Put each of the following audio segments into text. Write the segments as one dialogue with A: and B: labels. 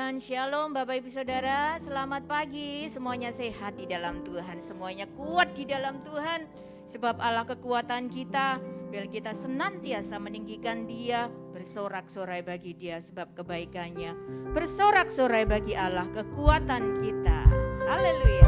A: Dan shalom Bapak Ibu Saudara, selamat pagi. Semuanya sehat di dalam Tuhan, semuanya kuat di dalam Tuhan. Sebab Allah kekuatan kita, biar kita senantiasa meninggikan Dia, bersorak-sorai bagi Dia sebab kebaikannya. Bersorak-sorai bagi Allah kekuatan kita. Haleluya.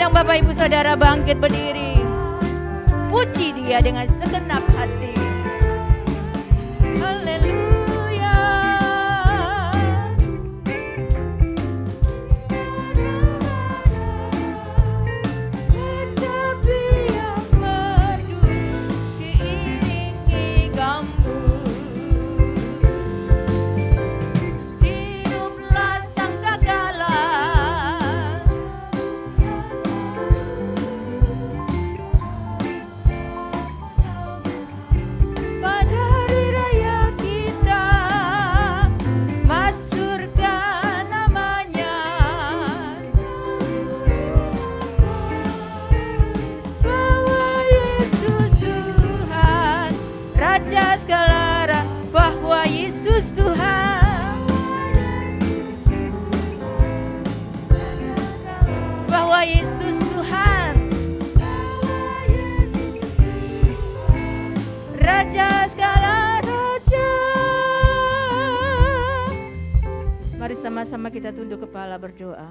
A: Bapak Ibu Saudara bangkit berdiri, puji Dia dengan segenap hati. Haleluya. Kecapi yang merdu diiringi gambus, tiuplah sangkakala. Bahwa Yesus Tuhan, bahwa Yesus Tuhan, Raja segala raja. Mari sama-sama kita tunduk kepala berdoa.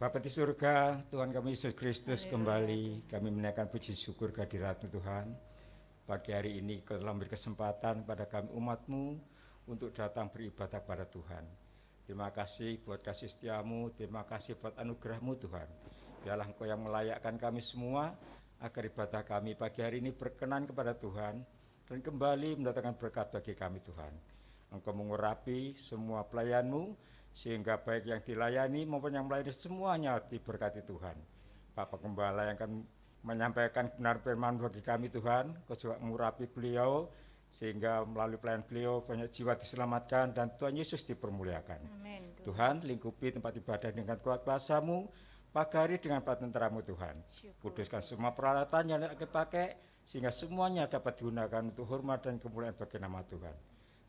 B: Bapa di surga, Tuhan kami Yesus Kristus, kembali kami menaikkan puji syukur kehadirat-Mu Tuhan. Pagi hari ini Kau telah memberi kesempatan pada kami umat-Mu untuk datang beribadah kepada Tuhan. Terima kasih buat kasih setia-Mu, terima kasih buat anugerah-Mu Tuhan. Biarlah Engkau yang melayakkan kami semua agar ibadah kami pagi hari ini berkenan kepada Tuhan dan kembali mendatangkan berkat bagi kami Tuhan. Engkau mengurapi semua pelayan-Mu sehingga baik yang dilayani maupun yang melayani semuanya diberkati Tuhan. Bapak Gembala yang akan menyampaikan benar firman bagi kami Tuhan, Kau juga mengurapi beliau sehingga melalui pelayan beliau banyak jiwa diselamatkan dan Tuhan Yesus dipermuliakan.
A: Amen,
B: Tuhan lingkupi tempat ibadah dengan kuat kuasa-Mu, pagi hari dengan tentera-Mu Tuhan. Kuduskan semua peralatan yang akan dipakai sehingga semuanya dapat digunakan untuk hormat dan kemuliaan bagi nama Tuhan.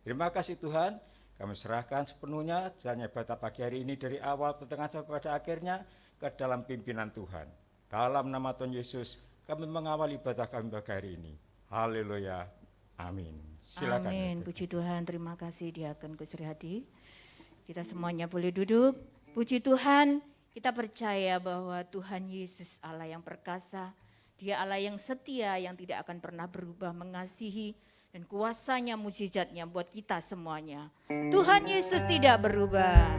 B: Terima kasih Tuhan, kami serahkan sepenuhnya jalannya ibadah pagi hari ini dari awal pertengahan sampai pada akhirnya ke dalam pimpinan Tuhan. Dalam nama Tuhan Yesus, kami mengawal ibadah kami pagi hari ini. Haleluya. Amin. Silakan.
A: Amin. Puji Tuhan, terima kasih Diakon Gus Riyadi. Kita semuanya boleh duduk. Puji Tuhan, kita percaya bahwa Tuhan Yesus Allah yang perkasa, Dia Allah yang setia, yang tidak akan pernah berubah, mengasihi, dan kuasanya, mujizatnya buat kita semuanya. Tuhan Yesus tidak berubah.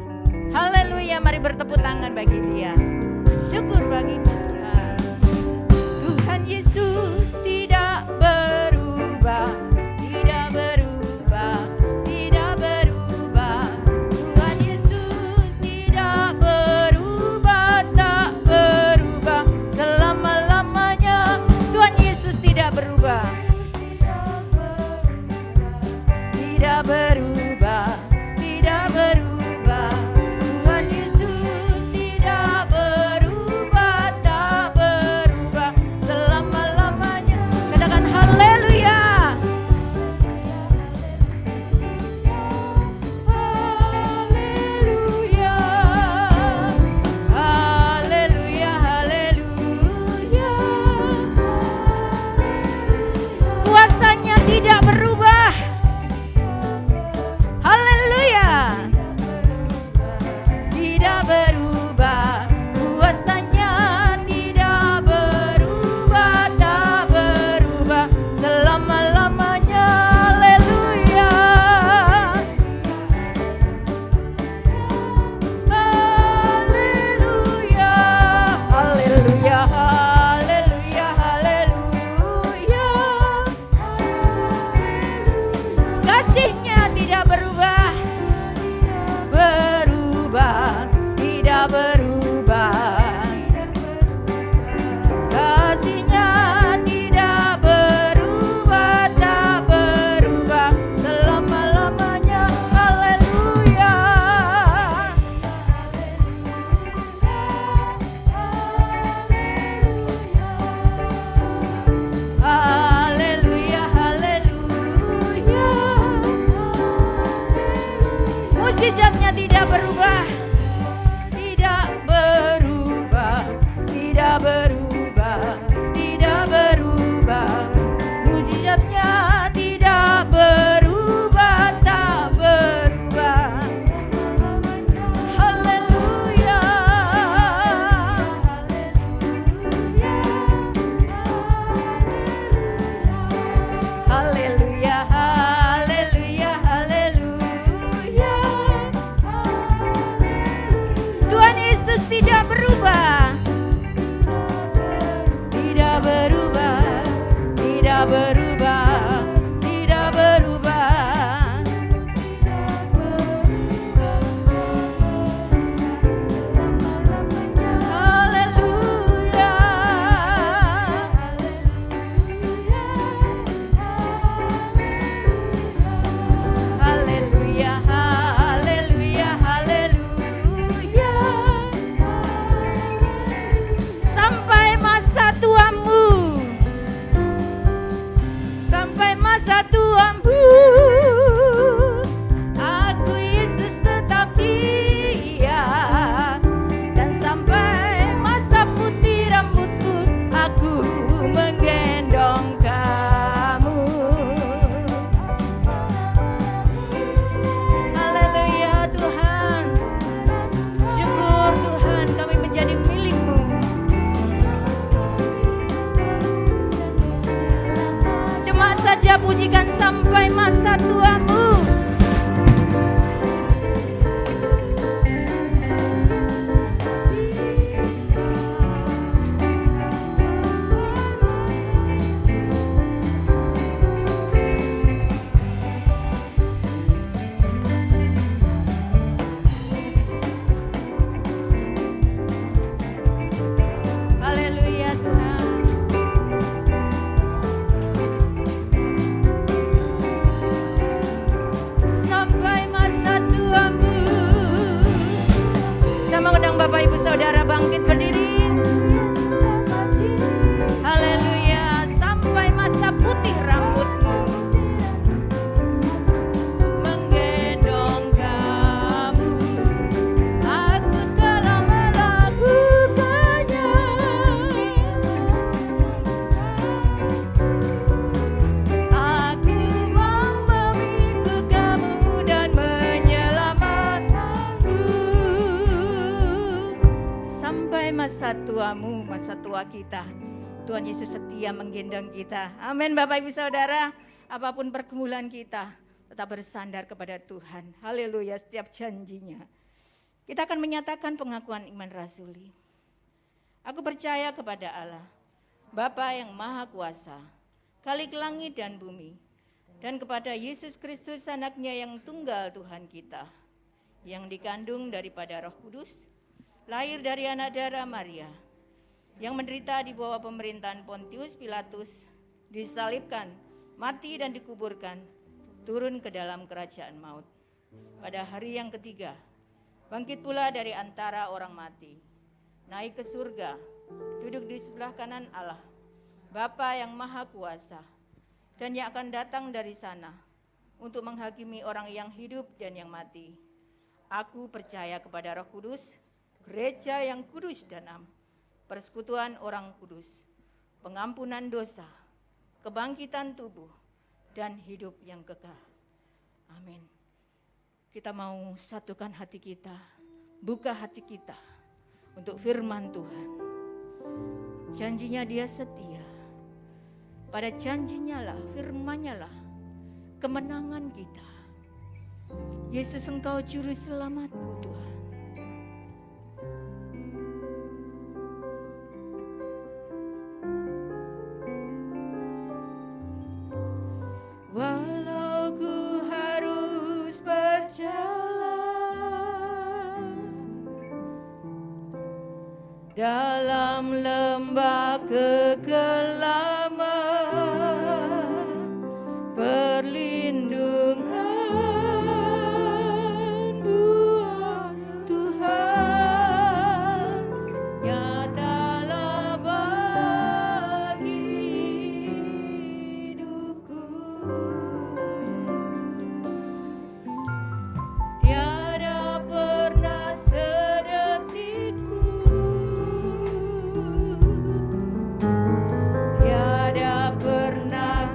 A: Haleluya, mari bertepuk tangan bagi Dia. Syukur bagimu Tuhan. Tuhan Yesus tidak berubah, tidak berubah, tidak berubah. Tuhan Yesus tidak berubah, tak berubah selama-lamanya. Tuhan Yesus tidak berubah, tidak berubah, tidak berubah. Tuhan Yesus tidak berubah, tak berubah selama-lamanya. Katakan haleluya. Haleluya. Haleluya, haleluya. Kuasanya tidak berubah. Haleluya. Tidak berubah. Kuasanya tidak berubah, tak berubah selama-lamanya. Haleluya. Haleluya. Haleluya. Haleluya. Haleluya. Kasih-Nya tidak berubah, berubah, tidak berubah. Kasih-Nya tidak berubah, tak berubah selama-lamanya. Haleluya. Haleluya, haleluya. Mujizatnya tidak berubah, tidak berubah, tidak berubah, tidak berubah. Mujizatnya tidak berubah, tak berubah. Haleluya. Haleluya, haleluya, haleluya. Tuhan Yesus tidak berubah, tidak berubah, tidak berubah, tidak berubah. Haleluya. Haleluya, haleluya, haleluya. Sampai masa tuamu, sampai masa tuamu, aku Yesus tetap Dia. Dan sampai masa putih rambutku, aku menggendong kamu. Haleluya Tuhan. Syukur Tuhan, kami menjadi milik-Mu. Jemaat saja pujikan sampai masa tuamu. Haleluya Tuhan. masa tua kita. Tuhan Yesus setia menggendong kita. Amin Bapak Ibu Saudara. Apapun pergumulan kita, tetap bersandar kepada Tuhan. Haleluya, setiap janjinya. Kita akan menyatakan pengakuan iman rasuli. Aku percaya kepada Allah, Bapa yang Maha Kuasa, Khalik langit dan bumi, dan kepada Yesus Kristus anaknya yang tunggal Tuhan kita, yang dikandung daripada Roh Kudus, lahir dari anak darah Maria, yang menderita di bawah pemerintahan Pontius Pilatus, disalibkan, mati dan dikuburkan, turun ke dalam kerajaan maut. Pada hari yang ketiga, bangkit pula dari antara orang mati, naik ke surga, duduk di sebelah kanan Allah, Bapa yang Maha Kuasa, dan yang akan datang dari sana untuk menghakimi orang yang hidup dan yang mati. Aku percaya kepada Roh Kudus, gereja yang kudus dan am, persekutuan orang kudus, pengampunan dosa, kebangkitan tubuh, dan hidup yang kekal. Amin. Kita mau satukan hati kita, buka hati kita untuk firman Tuhan. Janjinya Dia setia. Pada janjinya lah, firman-Nya lah kemenangan kita. Yesus, Engkau juru selamatku Tuhan. Walau ku harus berjalan dalam lembah kekelaman, perlindungan buat Tuhan nyatalah bagi hidupku. Tiada pernah sedetikku, tiada pernah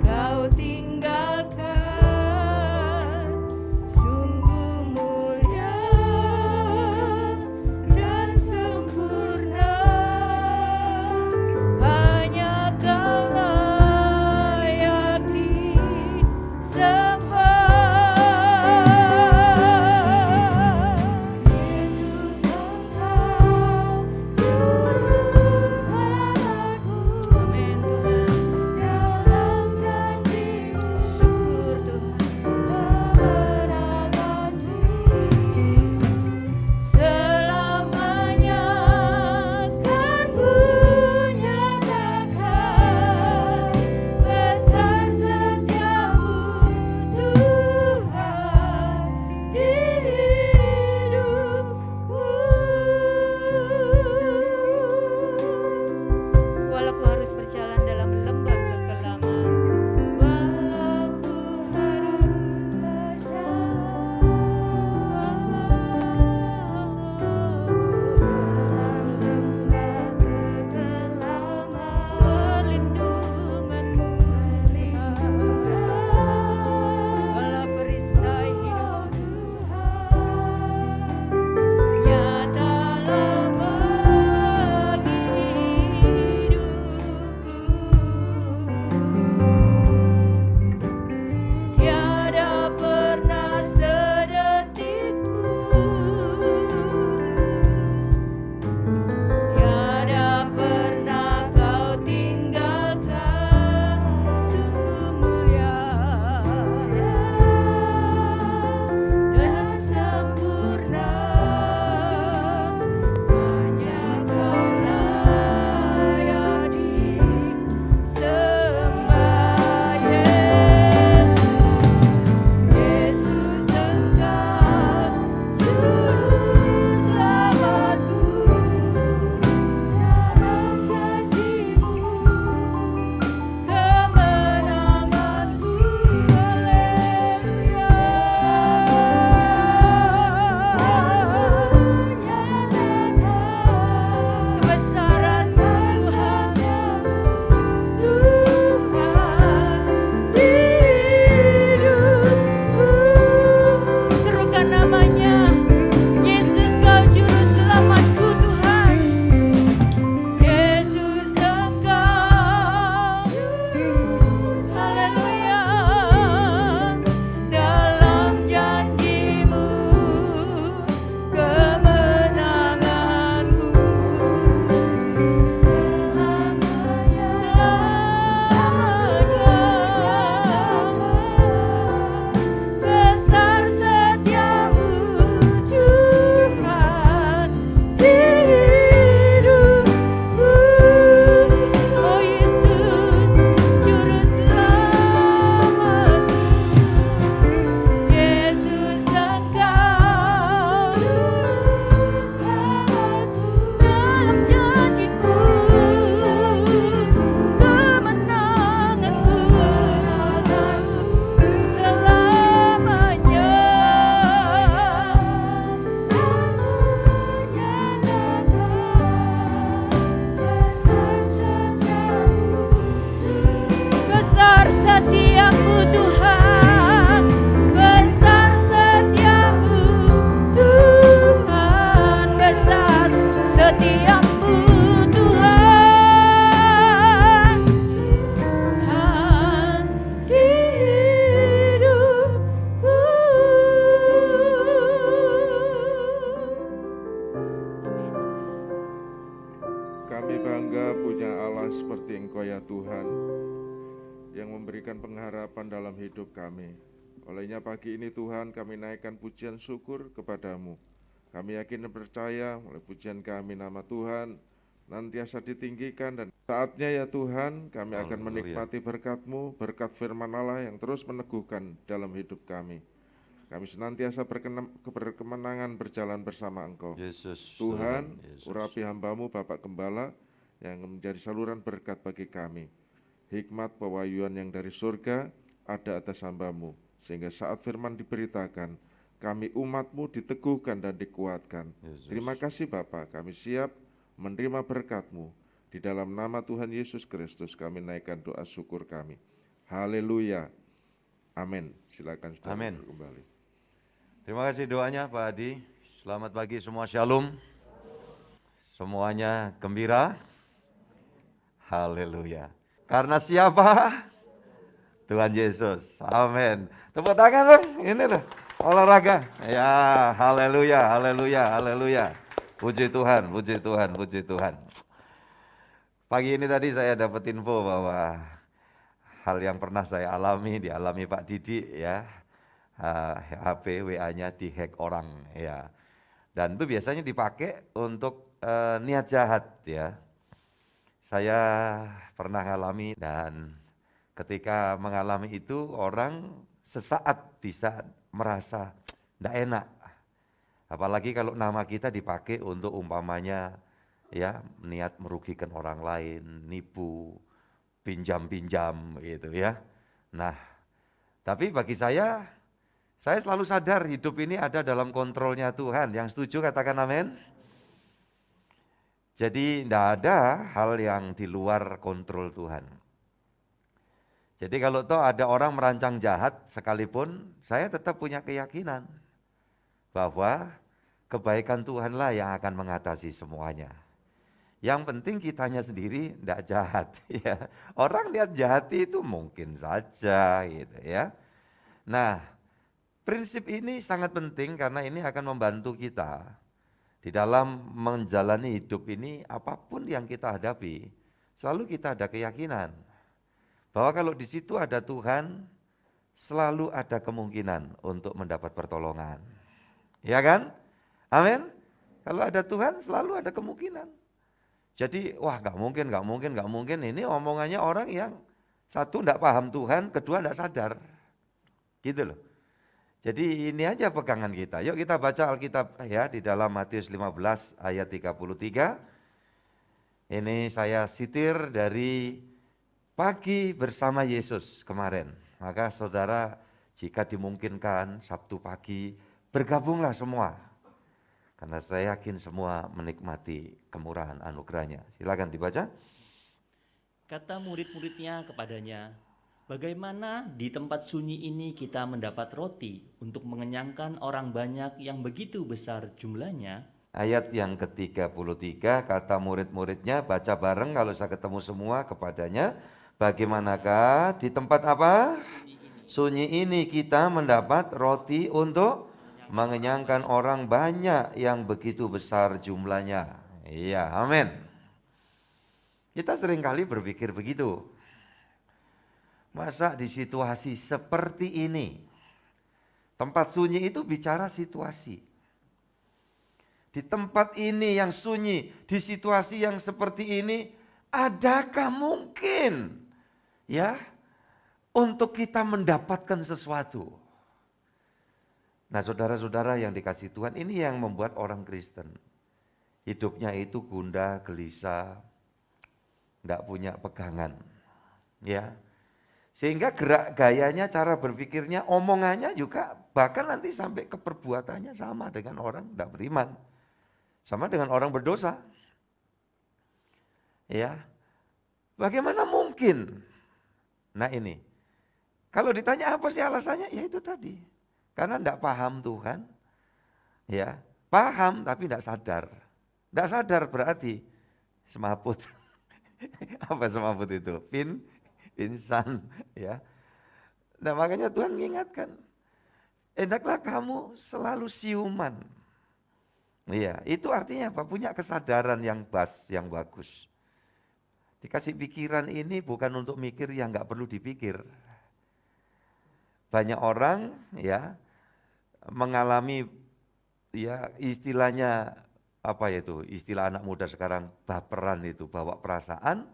C: seperti Engkau ya Tuhan, yang memberikan pengharapan dalam hidup kami. Olehnya pagi ini Tuhan, kami naikkan pujian syukur kepadamu. Kami yakin dan percaya oleh pujian kami, nama Tuhan nantiasa ditinggikan, dan saatnya ya Tuhan kami akan menikmati berkat-Mu, berkat firman Allah yang terus meneguhkan dalam hidup kami. Kami senantiasa berkemenangan berjalan bersama Engkau. Tuhan, urapi hamba-Mu Bapak Gembala yang menjadi saluran berkat bagi kami. Hikmat pewahyuan yang dari surga ada atas hamba-Mu, sehingga saat firman diberitakan, kami umat-Mu diteguhkan dan dikuatkan. Terima kasih Bapa, kami siap menerima berkat-Mu. Di dalam nama Tuhan Yesus Kristus kami naikkan doa syukur kami. Haleluya. Amin. Silakan saudara kembali.
D: Terima kasih doanya Pak Adi. Selamat pagi semua, shalom. Semuanya gembira. Haleluya. Karena siapa? Tuhan Yesus. Amin. Tepuk tangan dong. Ini loh, olahraga. Ya, haleluya, haleluya, haleluya. Puji Tuhan, puji Tuhan, puji Tuhan. Pagi ini tadi saya dapat info bahwa hal yang pernah saya alami, dialami Pak Didi ya. HP WA-nya dihack orang ya. Dan itu biasanya dipakai untuk niat jahat ya. Saya pernah mengalami, dan ketika mengalami itu orang sesaat bisa merasa tidak enak. Apalagi kalau nama kita dipakai untuk umpamanya ya niat merugikan orang lain, nipu, pinjam-pinjam gitu ya. Nah, tapi bagi saya selalu sadar hidup ini ada dalam kontrolnya Tuhan. Yang setuju katakan amin. Jadi tidak ada hal yang di luar kontrol Tuhan. Jadi kalau toh ada orang merancang jahat sekalipun, saya tetap punya keyakinan bahwa kebaikan Tuhanlah yang akan mengatasi semuanya. Yang penting kitanya sendiri tidak jahat. Ya. Orang lihat jahat itu mungkin saja gitu ya. Nah, prinsip ini sangat penting karena ini akan membantu kita di dalam menjalani hidup ini. Apapun yang kita hadapi, selalu kita ada keyakinan bahwa kalau di situ ada Tuhan, selalu ada kemungkinan untuk mendapat pertolongan. Ya kan? Amin. Kalau ada Tuhan, selalu ada kemungkinan. Jadi, wah nggak mungkin. Ini omongannya orang yang satu tidak paham Tuhan, kedua tidak sadar. Gitu loh. Jadi ini aja pegangan kita. Yuk kita baca Alkitab ya di dalam Matius 15 ayat 33. Ini saya sitir dari pagi bersama Yesus kemarin. Maka saudara jika dimungkinkan Sabtu pagi bergabunglah semua. Karena saya yakin semua menikmati kemurahan anugerahnya. Silakan dibaca.
E: Kata murid-muridnya kepadanya, bagaimana di tempat sunyi ini kita mendapat roti untuk mengenyangkan orang banyak yang begitu besar jumlahnya?
D: Ayat yang ke-33, kata murid-muridnya, baca bareng kalau saya ketemu semua kepadanya. Bagaimanakah di tempat apa? Sunyi ini kita mendapat roti untuk mengenyangkan orang banyak yang begitu besar jumlahnya. Iya, amin. Kita seringkali berpikir begitu. Masa di situasi seperti ini, tempat sunyi itu bicara situasi. Di tempat ini yang sunyi, di situasi yang seperti ini, adakah mungkin ya untuk kita mendapatkan sesuatu? Nah saudara-saudara yang dikasih Tuhan, ini yang membuat orang Kristen hidupnya itu gundah, gelisah, enggak punya pegangan. Ya. Sehingga gerak gayanya, cara berpikirnya, omongannya juga bahkan nanti sampai ke perbuatannya sama dengan orang tidak beriman. Sama dengan orang berdosa. Ya. Bagaimana mungkin? Nah ini. Kalau ditanya apa sih alasannya? Ya itu tadi. Karena tidak paham Tuhan. Ya, paham tapi tidak sadar. Tidak sadar berarti semaput. Apa semaput itu? Pingsan, ya. Nah makanya Tuhan mengingatkan, hendaklah kamu selalu siuman. Iya, itu artinya apa? Punya kesadaran yang bagus. Dikasih pikiran ini bukan untuk mikir yang nggak perlu dipikir. Banyak orang ya mengalami ya istilahnya apa ya itu, istilah anak muda sekarang baperan itu, bawa perasaan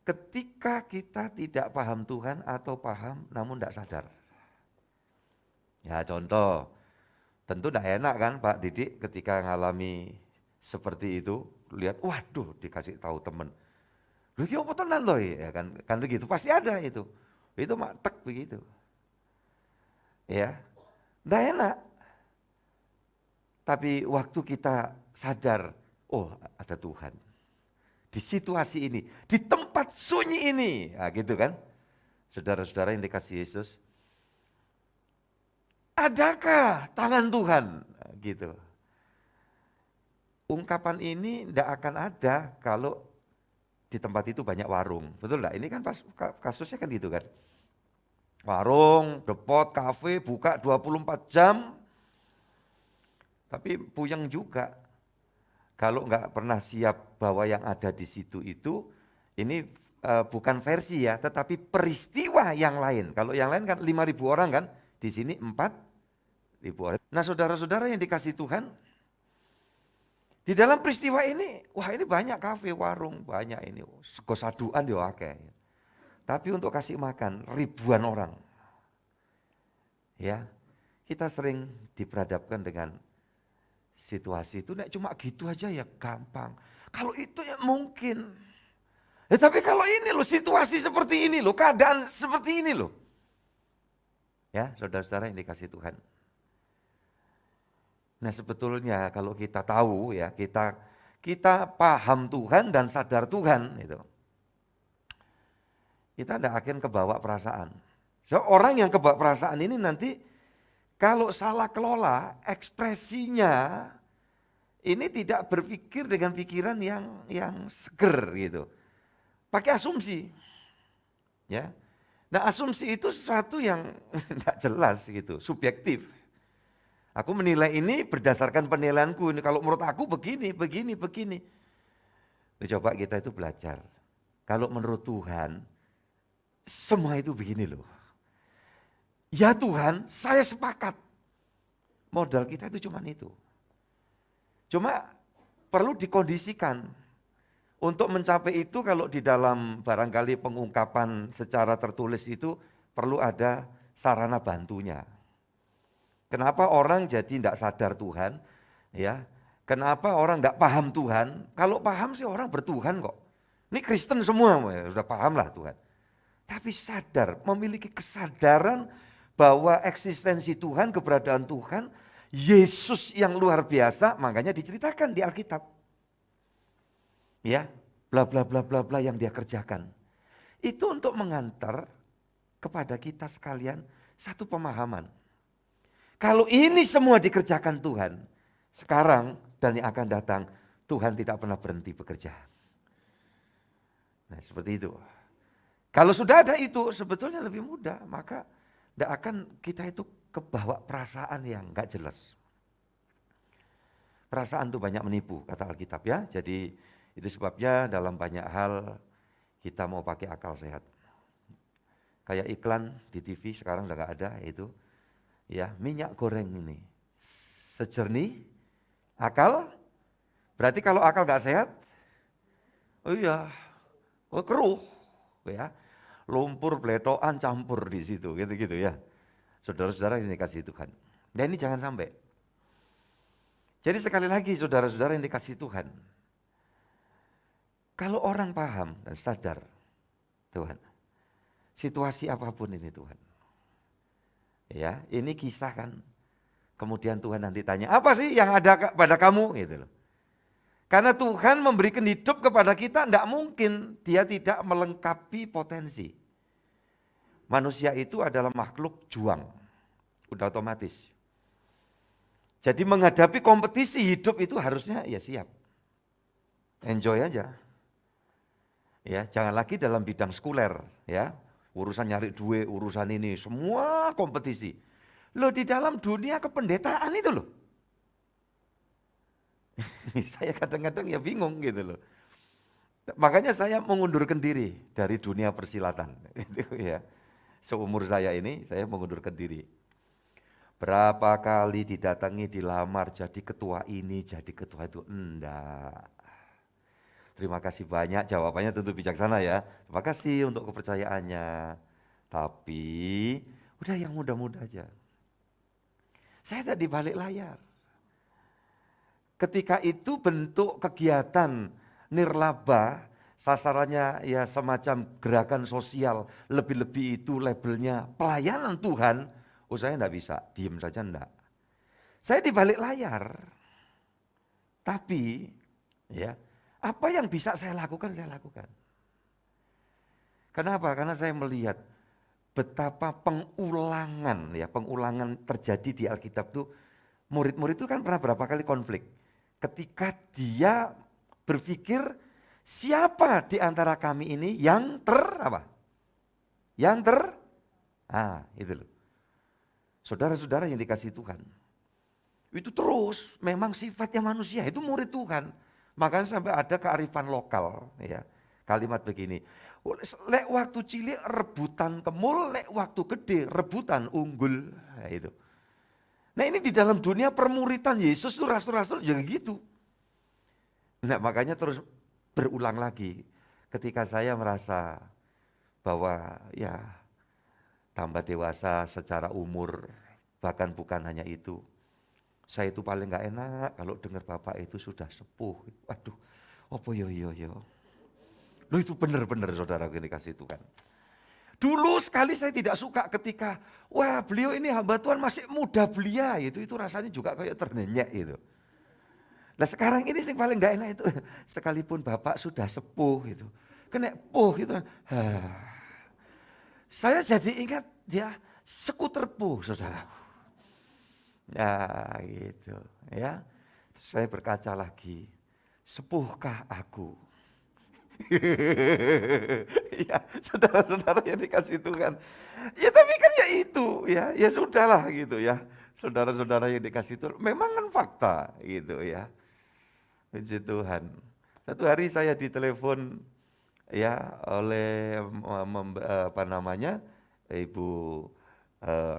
D: ketika kita tidak paham Tuhan atau paham namun tidak sadar. Ya contoh, tentu tidak enak kan Pak Didik ketika ngalami seperti itu, lihat waduh dikasih tahu teman. Lu ki apa tenan loh ya kan begitu pasti ada itu tek begitu ya, nggak enak. Tapi waktu kita sadar, oh ada Tuhan di situasi ini, di tempat sunyi ini, nah, gitu kan, saudara-saudara yang dikasih Yesus, adakah tangan Tuhan, nah, gitu. Ungkapan ini tidak akan ada kalau di tempat itu banyak warung, betul enggak? Ini kan kasusnya kan gitu kan. Warung, depot, kafe buka 24 jam. Tapi puyeng juga. Kalau enggak pernah siap bahwa yang ada di situ itu ini bukan versi ya, tetapi peristiwa yang lain. Kalau yang lain kan 5.000 orang kan, di sini 4.000 orang. Nah, saudara-saudara yang dikasih Tuhan, di dalam peristiwa ini, wah ini banyak kafe, warung, banyak ini, gosaduan ya akeh. Tapi untuk kasih makan ribuan orang, ya kita sering diperhadapkan dengan situasi itu, nek cuma gitu aja ya gampang. Kalau itu ya mungkin. Ya, tapi kalau ini loh, situasi seperti ini loh, keadaan seperti ini loh. Ya saudara-saudara yang dikasih Tuhan. Nah sebetulnya kalau kita tahu ya, kita paham Tuhan dan sadar Tuhan itu, kita tidak akan kebawa perasaan. So, orang yang kebawa perasaan ini nanti kalau salah kelola ekspresinya ini tidak berpikir dengan pikiran yang seger gitu, pakai asumsi, ya. Nah asumsi itu sesuatu yang tidak jelas gitu, subjektif. Aku menilai ini berdasarkan penilaianku, ini kalau menurut aku begini. Coba kita itu belajar. Kalau menurut Tuhan, semua itu begini loh. Ya Tuhan, saya sepakat. Modal kita itu cuma itu. Cuma perlu dikondisikan. Untuk mencapai itu kalau di dalam barangkali pengungkapan secara tertulis itu perlu ada sarana bantunya. Kenapa orang jadi tidak sadar Tuhan? Ya, kenapa orang tidak paham Tuhan? Kalau paham sih orang bertuhan kok. Ini Kristen semua, ya, sudah paham lah Tuhan. Tapi sadar, memiliki kesadaran bahwa eksistensi Tuhan, keberadaan Tuhan, Yesus yang luar biasa, makanya diceritakan di Alkitab. Ya, bla bla bla bla bla yang dia kerjakan. Itu untuk mengantar kepada kita sekalian satu pemahaman. Kalau ini semua dikerjakan Tuhan, sekarang dan yang akan datang, Tuhan tidak pernah berhenti bekerja. Nah seperti itu. Kalau sudah ada itu sebetulnya lebih mudah, maka tidak akan kita itu kebawa perasaan yang gak jelas. Perasaan itu banyak menipu, kata Alkitab ya. Jadi itu sebabnya dalam banyak hal kita mau pakai akal sehat. Kayak iklan di TV sekarang udah gak ada itu. Ya, minyak goreng ini sejernih akal. Berarti kalau akal gak sehat, oh iya, keruh, ya, lumpur beletokan campur di situ, gitu-gitu ya. Saudara-saudara yang dikasih Tuhan. Dan ini jangan sampai. Jadi sekali lagi saudara-saudara yang dikasih Tuhan, kalau orang paham dan sadar Tuhan, situasi apapun ini Tuhan. Ya, ini kisah kan. Kemudian Tuhan nanti tanya, apa sih yang ada pada kamu? Gitu loh. Karena Tuhan memberikan hidup kepada kita, tidak mungkin dia tidak melengkapi potensi. Manusia itu adalah makhluk juang, udah otomatis. Jadi menghadapi kompetisi hidup itu harusnya ya siap. Enjoy aja. Ya, jangan lagi dalam bidang sekuler, ya. Urusan nyari duit, urusan ini, semua kompetisi. Loh di dalam dunia kependetaan itu loh. Saya kadang-kadang ya bingung gitu loh. Makanya saya mengundurkan diri dari dunia persilatan. Itu ya. Seumur saya ini, saya mengundurkan diri. Berapa kali didatangi, dilamar, jadi ketua ini, jadi ketua itu. Enggak. Terima kasih banyak, jawabannya tentu bijaksana ya. Terima kasih untuk kepercayaannya. Tapi, udah yang mudah-mudah aja. Saya tadi balik layar. Ketika itu bentuk kegiatan nirlaba, sasarannya ya semacam gerakan sosial, lebih-lebih itu labelnya pelayanan Tuhan, saya enggak bisa, diem saja enggak. Saya di balik layar, tapi ya apa yang bisa saya lakukan, saya lakukan. Kenapa? Karena saya melihat betapa pengulangan terjadi di Alkitab itu, murid-murid itu kan pernah berapa kali konflik. Ketika dia berpikir, siapa di antara kami ini yang itu loh. Saudara-saudara yang dikasih Tuhan. Itu terus memang sifatnya manusia, itu murid Tuhan. Makanya sampai ada kearifan lokal ya. Kalimat begini, lek waktu cilik rebutan kemul, lek waktu gede rebutan unggul. Nah, itu. Nah ini di dalam dunia permuritan Yesus itu rasul-rasul juga gitu. Nah makanya terus berulang lagi ketika saya merasa bahwa ya tambah dewasa secara umur, bahkan bukan hanya itu. Saya itu paling gak enak kalau dengar bapak itu sudah sepuh. Waduh, apa yo. Loh itu benar-benar saudara yang dikasih Tuhan. Dulu sekali saya tidak suka ketika, wah beliau ini hamba Tuhan masih muda belia, itu rasanya juga kayak ternenyek itu. Nah sekarang ini yang paling gak enak itu, sekalipun bapak sudah sepuh itu, kena gitu. Saya jadi ingat dia skuter saudaraku. Ya gitu ya, saya berkaca lagi, sepuhkah aku? Ya saudara-saudara yang dikasih Tuhan. Ya tapi kan ya itu ya sudahlah gitu ya. Saudara-saudara yang dikasih Tuhan, memang kan fakta gitu ya. Puji Tuhan. Satu hari saya ditelepon ya oleh Ibu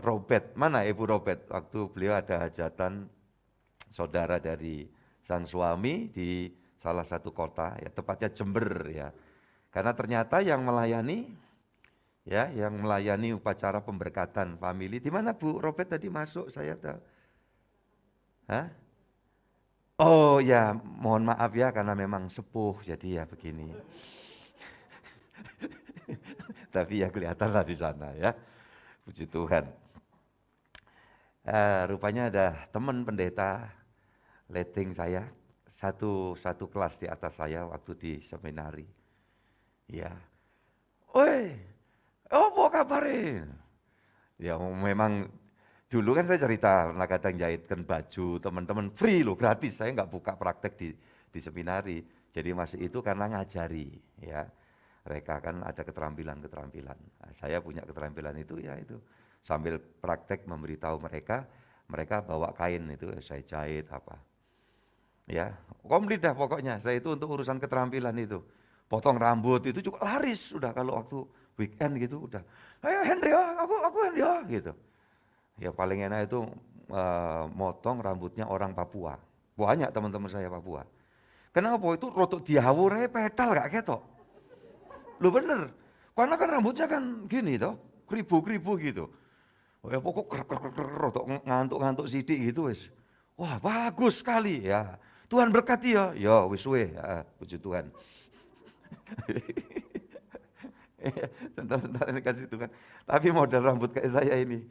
D: Robert. Mana Ibu Robert? Waktu beliau ada hajatan saudara dari sang suami di salah satu kota, ya tepatnya Jember ya. Karena ternyata yang melayani upacara pemberkatan famili. Di mana Bu Robert tadi masuk? Saya tahu. Hah? Oh ya, mohon maaf ya karena memang sepuh jadi ya begini. Tapi ya kelihatanlah di sana ya. Puji Tuhan. Rupanya ada teman pendeta letting saya, satu kelas di atas saya waktu di seminari. Ya, oi, apa kabarin? Ya memang dulu kan saya cerita pernah kadang jahitkan baju teman-teman free loh, gratis. Saya nggak buka praktek di seminari. Jadi masih itu karena ngajari ya. Mereka kan ada keterampilan. Nah, saya punya keterampilan itu ya itu. Sambil praktek memberitahu mereka bawa kain itu saya jahit apa. Ya, komplit dah pokoknya. Saya itu untuk urusan keterampilan itu. Potong rambut itu juga laris sudah kalau waktu weekend gitu udah. Ayo Henry, aku Henry gitu. Ya paling enak itu motong rambutnya orang Papua. Banyak teman-teman saya Papua. Kenapa itu rotok diawur pedal gak ketok. Lu bener, karena kan rambutnya kan gini toh, keribu-keribu gitu. Oh ya pokok rotok ngantuk-ngantuk sidik gitu wis. Wah bagus sekali ya, Tuhan berkati ya. Ya wis ya, puji Tuhan. Sebentar ini kasih Tuhan. Tapi model rambut kayak saya ini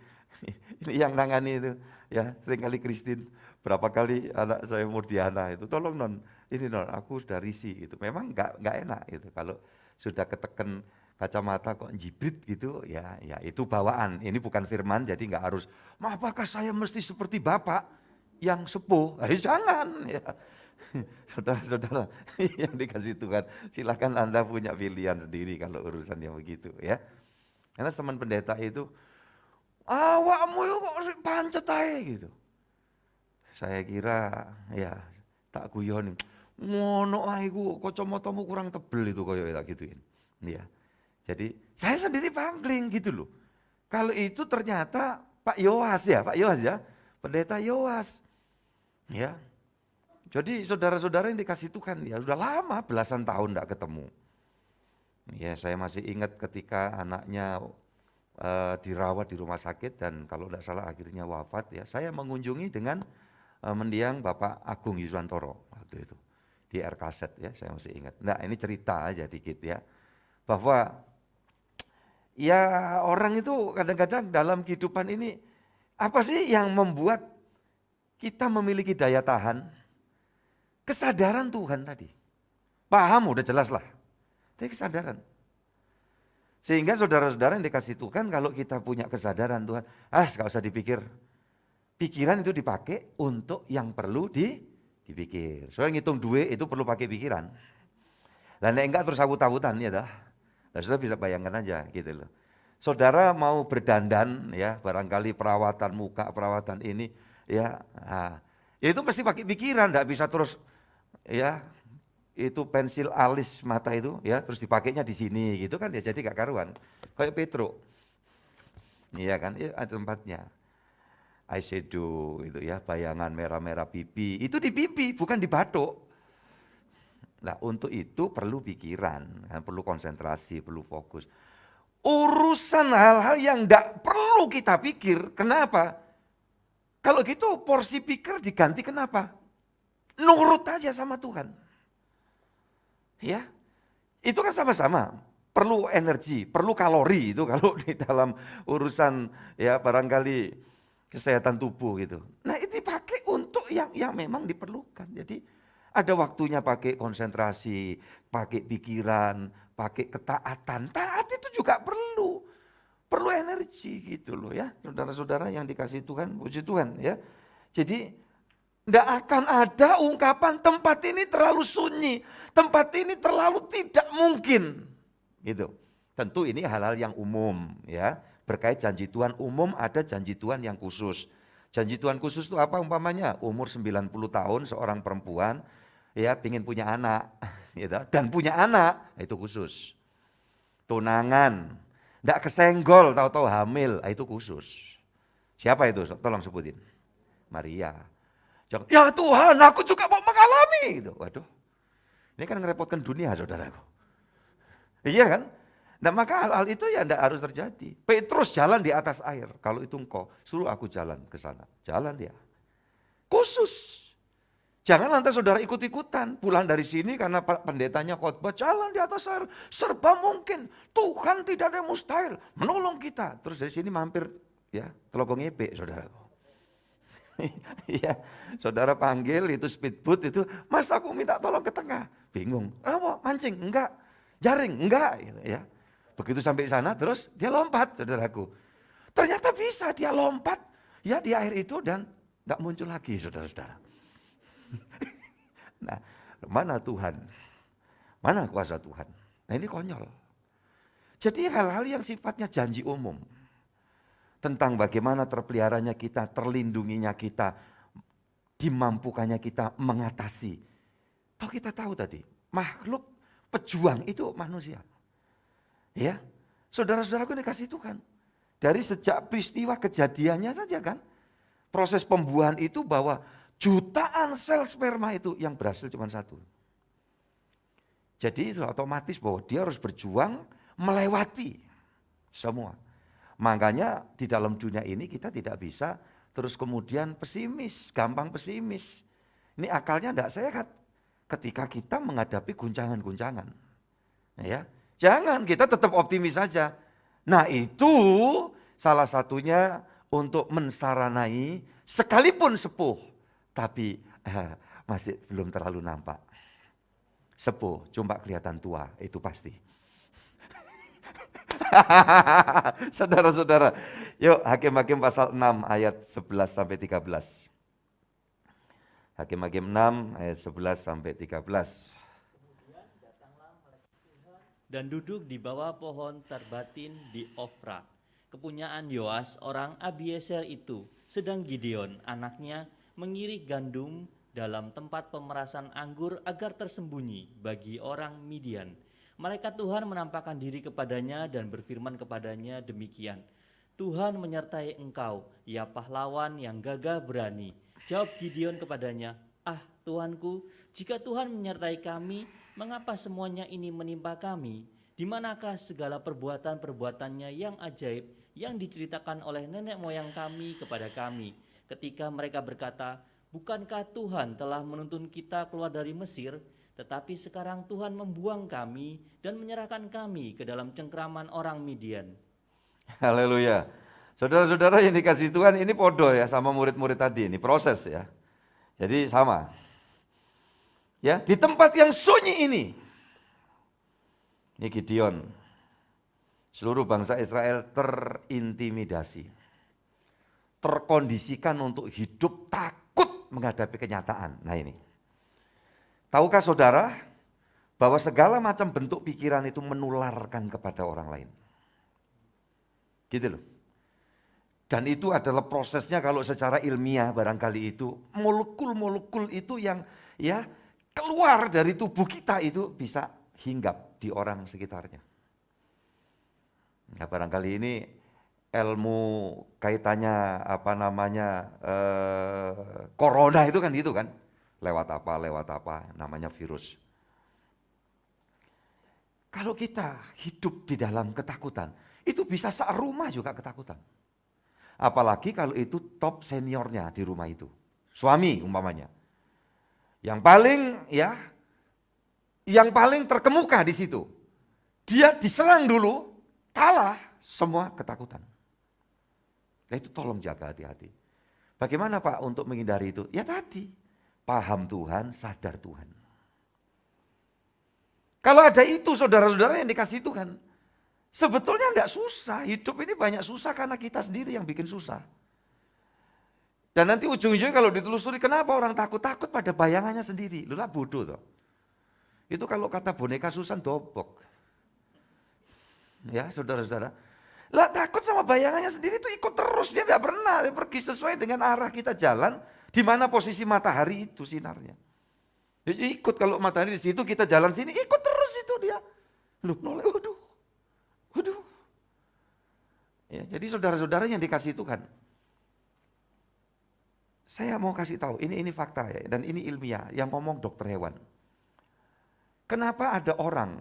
D: yang nangani itu ya seringkali Kristin. Berapa kali anak saya Murdiana itu, tolong non, ini non, aku sudah risih gitu. Memang nggak enak gitu kalau sudah keteken kacamata kok jibrit gitu, ya itu bawaan. Ini bukan firman, jadi nggak harus. Apakah saya mesti seperti bapak yang sepuh? Jangan ya. Saudara-saudara yang dikasih Tuhan, silakan Anda punya pilihan sendiri kalau urusan yang begitu ya. Karena teman pendeta itu, awakmu kok pancet aja gitu. Saya kira ya tak guyon, ngono ae ku kacamatamu kurang tebel itu koyo tak gituin. Ya. Jadi saya sendiri pangling gitu loh. Kalau itu ternyata Pak Yoas ya, Pendeta Yoas. Ya. Jadi saudara-saudara yang dikasih Tuhan ya sudah lama belasan tahun enggak ketemu. Ya, saya masih ingat ketika anaknya dirawat di rumah sakit dan kalau tidak salah akhirnya wafat ya. Saya mengunjungi dengan mendiang Bapak Agung Yuswantoro waktu itu di RKZ ya, saya masih ingat. Nah, ini cerita aja dikit ya. Bahwa ya orang itu kadang-kadang dalam kehidupan ini apa sih yang membuat kita memiliki daya tahan? Kesadaran Tuhan tadi. Paham udah jelas lah. Tapi kesadaran. Sehingga saudara-saudara yang dikasih Tuhan kalau kita punya kesadaran Tuhan, gak usah dipikir. Pikiran itu dipakai untuk yang perlu dipikir. Soalnya ngitung duit itu perlu pakai pikiran. Dan enggak terus awut-awutan ya dah. Nah, saudara bisa bayangkan aja gitu loh. Saudara mau berdandan ya, barangkali perawatan muka, perawatan ini ya, ya itu pasti pakai pikiran, enggak bisa terus ya itu pensil alis mata itu ya terus dipakainya di sini gitu kan ya jadi gak karuan. Kayak Petro. Iya kan, ya, ada tempatnya. Eyeshadow itu ya, bayangan merah-merah pipi, itu di pipi bukan di batuk. Nah, untuk itu perlu pikiran, kan, perlu konsentrasi, perlu fokus. Urusan hal-hal yang enggak perlu kita pikir, kenapa? Kalau gitu porsi pikir diganti kenapa? Nurut aja sama Tuhan. Ya, itu kan sama-sama perlu energi, perlu kalori itu kalau di dalam urusan ya barangkali kesehatan tubuh gitu. Nah, itu dipakai untuk yang memang diperlukan. Jadi ada waktunya pakai konsentrasi, pakai pikiran, pakai ketaatan. Taat itu juga perlu energi gitu loh ya. Saudara-saudara yang dikasih Tuhan, puji Tuhan ya. Jadi tidak akan ada ungkapan tempat ini terlalu sunyi, tempat ini terlalu tidak mungkin. Gitu. Tentu ini hal-hal yang umum ya. Berkait janji Tuhan umum ada janji Tuhan yang khusus. Janji Tuhan khusus itu apa umpamanya? Umur 90 tahun seorang perempuan ya pingin punya anak gitu. Dan punya anak itu khusus. Tunangan, tidak kesenggol tahu-tahu hamil itu khusus. Siapa itu? Tolong sebutin. Maria. Ya Tuhan, aku juga mau mengalami itu. Waduh, ini kan ngerepotkan dunia saudaraku. Iya kan? Nah maka hal-hal itu ya tidak harus terjadi. Petrus jalan di atas air. Kalau itu engkau, suruh aku jalan ke sana. Jalan dia. Khusus. Jangan lantas saudara ikut-ikutan. Pulang dari sini karena pendetanya khotbah, jalan di atas air. Serba mungkin. Tuhan tidak ada yang mustahil. Menolong kita. Terus dari sini mampir ya Telogong Epe saudaraku. Iya, saudara panggil itu speedboat itu, Mas aku minta tolong ke tengah. Bingung, kenapa? Mancing? Enggak. Jaring? Enggak. Gitu, ya. Begitu sampai di sana terus dia lompat saudaraku. Ternyata bisa dia lompat ya di air itu dan enggak muncul lagi saudara-saudara. Nah, mana Tuhan? Mana kuasa Tuhan? Nah ini konyol. Jadi hal-hal yang sifatnya janji umum. Tentang bagaimana terpeliharanya kita, terlindunginya kita, dimampukannya kita mengatasi. Toh kita tahu tadi, makhluk pejuang itu manusia. Ya, saudara-saudaraku dikasih Tuhan. Dari sejak peristiwa kejadiannya saja kan, proses pembuahan itu bahwa jutaan sel sperma itu yang berhasil cuma satu. Jadi itu otomatis bahwa dia harus berjuang melewati semua. Makanya di dalam dunia ini kita tidak bisa terus kemudian pesimis, gampang pesimis. Ini akalnya tidak sehat ketika kita menghadapi guncangan-guncangan. Ya, jangan, kita tetap optimis saja. Nah itu salah satunya untuk mensaranai sekalipun sepuh, tapi masih belum terlalu nampak. Sepuh, cuma kelihatan tua, itu pasti. Saudara-saudara, yuk Hakim-Hakim pasal 6 ayat 11 sampai 13. Hakim-Hakim 6 ayat 11 sampai 13.
E: Dan duduk di bawah pohon terbatin di Ofra, kepunyaan Yoas orang Abiezer itu, sedang Gideon anaknya mengirik gandum dalam tempat pemerasan anggur agar tersembunyi bagi orang Midian. Malaikat Tuhan menampakkan diri kepadanya dan berfirman kepadanya demikian, Tuhan menyertai engkau, ya pahlawan yang gagah berani. Jawab Gideon kepadanya, ah Tuanku, jika Tuhan menyertai kami, mengapa semuanya ini menimpa kami? Di manakah segala perbuatan-perbuatannya yang ajaib yang diceritakan oleh nenek moyang kami kepada kami? Ketika mereka berkata, bukankah Tuhan telah menuntun kita keluar dari Mesir? Tetapi sekarang Tuhan membuang kami dan menyerahkan kami ke dalam cengkraman orang Midian.
D: Haleluya. Saudara-saudara yang dikasih Tuhan, ini podo ya sama murid-murid tadi, ini proses ya. Jadi sama. Ya, di tempat yang sunyi ini Gideon, seluruh bangsa Israel terintimidasi, terkondisikan untuk hidup takut menghadapi kenyataan. Nah ini, tahukah saudara bahwa segala macam bentuk pikiran itu menularkan kepada orang lain? Gitu loh. Dan itu adalah prosesnya kalau secara ilmiah barangkali itu, molekul-molekul itu yang ya keluar dari tubuh kita itu bisa hinggap di orang sekitarnya. Ya barangkali ini ilmu kaitannya corona itu kan, lewat apa namanya virus. Kalau kita hidup di dalam ketakutan, itu bisa serumah juga ketakutan. Apalagi kalau itu top seniornya di rumah itu, suami umpamanya. Yang paling terkemuka di situ. Dia diserang dulu, kalah semua ketakutan. Nah itu tolong jaga hati-hati. Bagaimana Pak untuk menghindari itu? Ya tadi, paham Tuhan, sadar Tuhan. Kalau ada itu saudara-saudara yang dikasih Tuhan, sebetulnya enggak susah. Hidup ini banyak susah karena kita sendiri yang bikin susah. Dan nanti ujung-ujungnya kalau ditelusuri, kenapa orang takut-takut pada bayangannya sendiri? Lu lah bodoh toh. Itu kalau kata boneka Susan dobok. Ya saudara-saudara. Lah takut sama bayangannya sendiri itu ikut terus. Dia tidak pernah dia pergi sesuai dengan arah kita jalan. Di mana posisi matahari itu sinarnya. Jadi ikut kalau matahari di situ kita jalan sini, ikut terus itu dia. Loh noleh, waduh. Ya, jadi saudara-saudara yang dikasih Tuhan. Saya mau kasih tahu, ini fakta ya, dan ini ilmiah, yang ngomong dokter hewan. Kenapa ada orang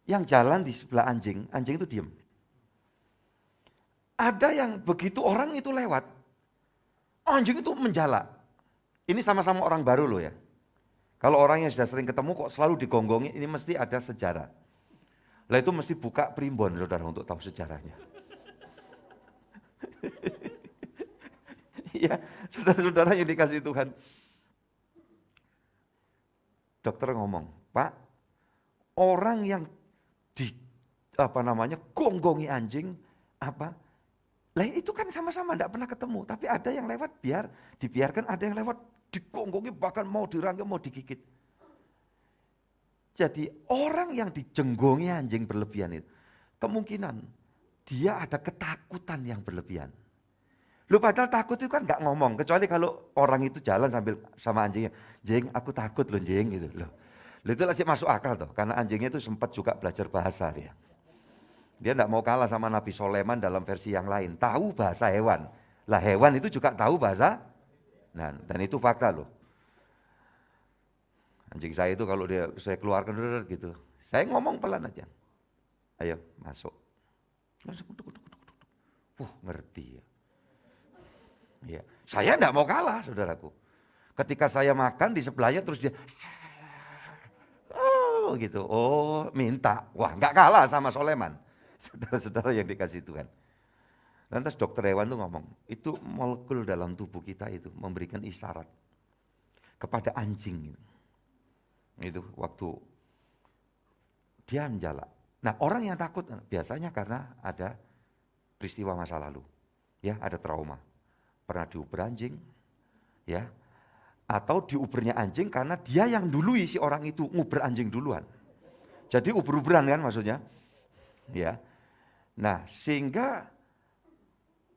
D: yang jalan di sebelah anjing itu diem. Ada yang begitu orang itu lewat, anjing itu menjala. Ini sama-sama orang baru loh ya. Kalau orang yang sudah sering ketemu kok selalu digonggongi, ini mesti ada sejarah. Lah itu mesti buka primbon saudara untuk tahu sejarahnya. Ya, saudara-saudara yang dikasih Tuhan. Dokter ngomong, Pak, orang yang gonggongi anjing lah itu kan sama-sama enggak pernah ketemu, tapi ada yang lewat dibiarkan, ada yang lewat digonggongi bahkan mau dirangkul, mau digigit. Jadi orang yang dijenggongi anjing berlebihan itu kemungkinan dia ada ketakutan yang berlebihan. Lu padahal takut itu kan enggak ngomong, kecuali kalau orang itu jalan sambil sama anjingnya, "Jeng, aku takut loh, Jeng," gitu loh. Itu masih masuk akal toh, karena anjingnya itu sempat juga belajar bahasa dia. Dia enggak mau kalah sama Nabi Sulaiman dalam versi yang lain, tahu bahasa hewan. Lah hewan itu juga tahu bahasa. Nah, dan itu fakta loh. Anjing saya itu kalau saya keluarkan gitu, saya ngomong pelan aja. Ayo masuk. Ngerti ya. Ya, saya enggak mau kalah saudaraku. Ketika saya makan di sebelahnya terus dia gitu, minta. Wah enggak kalah sama Sulaiman. Saudara-saudara yang dikasih Tuhan. Lantas dokter hewan tuh ngomong, itu molekul dalam tubuh kita itu memberikan isyarat kepada anjing. Itu waktu dia menjala. Nah orang yang takut biasanya karena ada peristiwa masa lalu. Ya ada trauma. Pernah diuber anjing. Ya. Atau diubernya anjing karena dia yang dului si orang itu nguber anjing duluan. Jadi uber-uberan kan maksudnya. Ya. Nah, sehingga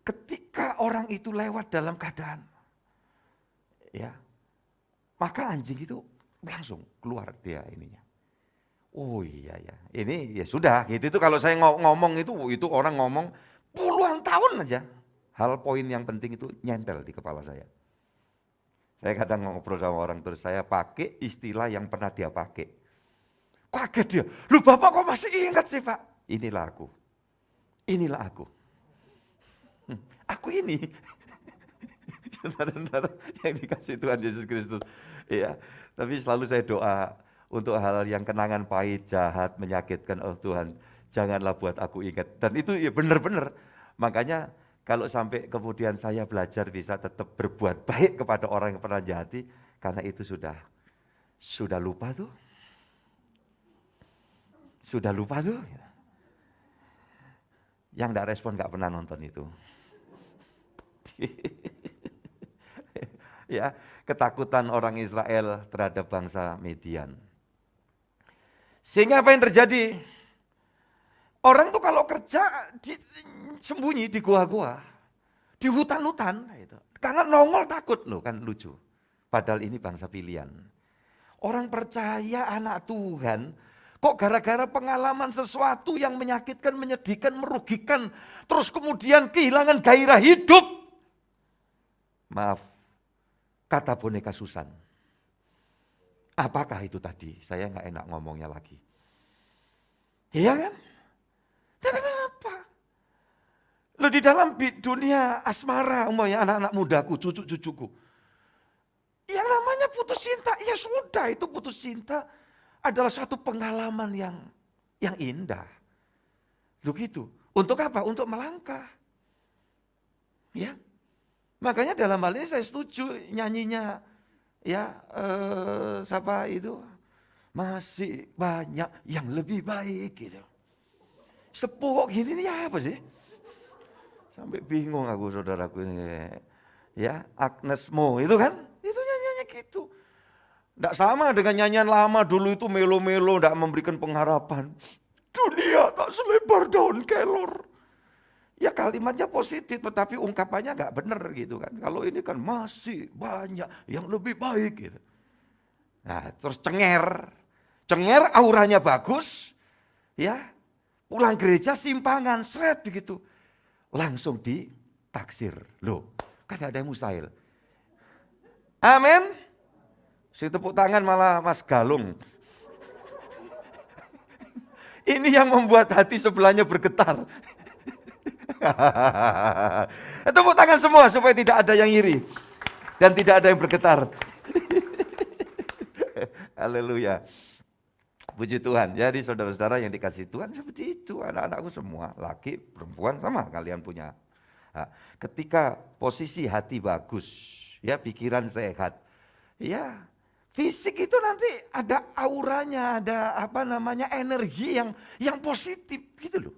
D: ketika orang itu lewat dalam keadaan ya Maka anjing itu langsung keluar dia ininya. Oh iya ya, ini ya sudah gitu. Itu kalau saya ngomong itu orang ngomong puluhan tahun aja. Hal poin yang penting itu nyentel di kepala saya. Saya kadang ngobrol sama orang terus saya pakai istilah yang pernah dia pakai. Kaget dia, lu Bapak kok masih ingat sih Pak? Inilah aku, inilah aku. Aku ini. Saudara-saudara yang dikasih Tuhan Yesus Kristus. Ya, tapi selalu saya doa untuk hal yang kenangan pahit, jahat, menyakitkan, oh Tuhan, janganlah buat aku ingat. Dan itu ya benar-benar. Makanya kalau sampai kemudian saya belajar bisa tetap berbuat baik kepada orang yang pernah jahati, karena itu sudah lupa tuh. Sudah lupa tuh. Yang enggak respon enggak pernah nonton itu. Ya, ketakutan orang Israel terhadap bangsa Median. Sehingga apa yang terjadi? Orang tuh kalau kerja sembunyi di gua-gua, di hutan-hutan, gitu. Karena nongol takut loh, kan lucu. Padahal ini bangsa pilihan. Orang percaya anak Tuhan, kok gara-gara pengalaman sesuatu yang menyakitkan, menyedihkan, merugikan, terus kemudian kehilangan gairah hidup. Maaf, kata boneka Susan. Apakah itu tadi? Saya nggak enak ngomongnya lagi. Iya kan? Ya kenapa? Lo di dalam dunia asmara, umpamanya anak-anak mudaku, cucu-cucuku. Yang namanya putus cinta, ya sudah itu putus cinta adalah suatu pengalaman yang indah. Begitu. Untuk apa? Untuk melangkah. Ya. Makanya dalam hal ini saya setuju nyanyinya ya siapa itu? Masih banyak yang lebih baik gitu. Sepuh gini nih apa sih? Sampai bingung aku saudaraku ini. Ya, Agnes Mo itu kan? Itu nyanyiannya gitu. Tidak sama dengan nyanyian lama dulu itu melo-melo, tidak memberikan pengharapan. Dunia tak selebar daun kelor. Ya kalimatnya positif, tetapi ungkapannya nggak benar gitu kan. Kalau ini kan masih banyak yang lebih baik gitu. Nah terus cenger auranya bagus, ya pulang gereja simpangan, seret begitu. Langsung ditaksir, loh kan ada yang mustahil. Amin. Si tepuk tangan malah Mas Galung. Ini yang membuat hati sebelahnya bergetar. Tepuk tangan semua supaya tidak ada yang iri. Dan tidak ada yang bergetar. Haleluya. Puji Tuhan. Jadi saudara-saudara yang dikasih Tuhan seperti itu. Anak-anakku semua. Laki, perempuan sama kalian punya. Nah, ketika posisi hati bagus. Ya pikiran sehat. Ya fisik itu nanti ada auranya, ada energi yang positif gitu loh.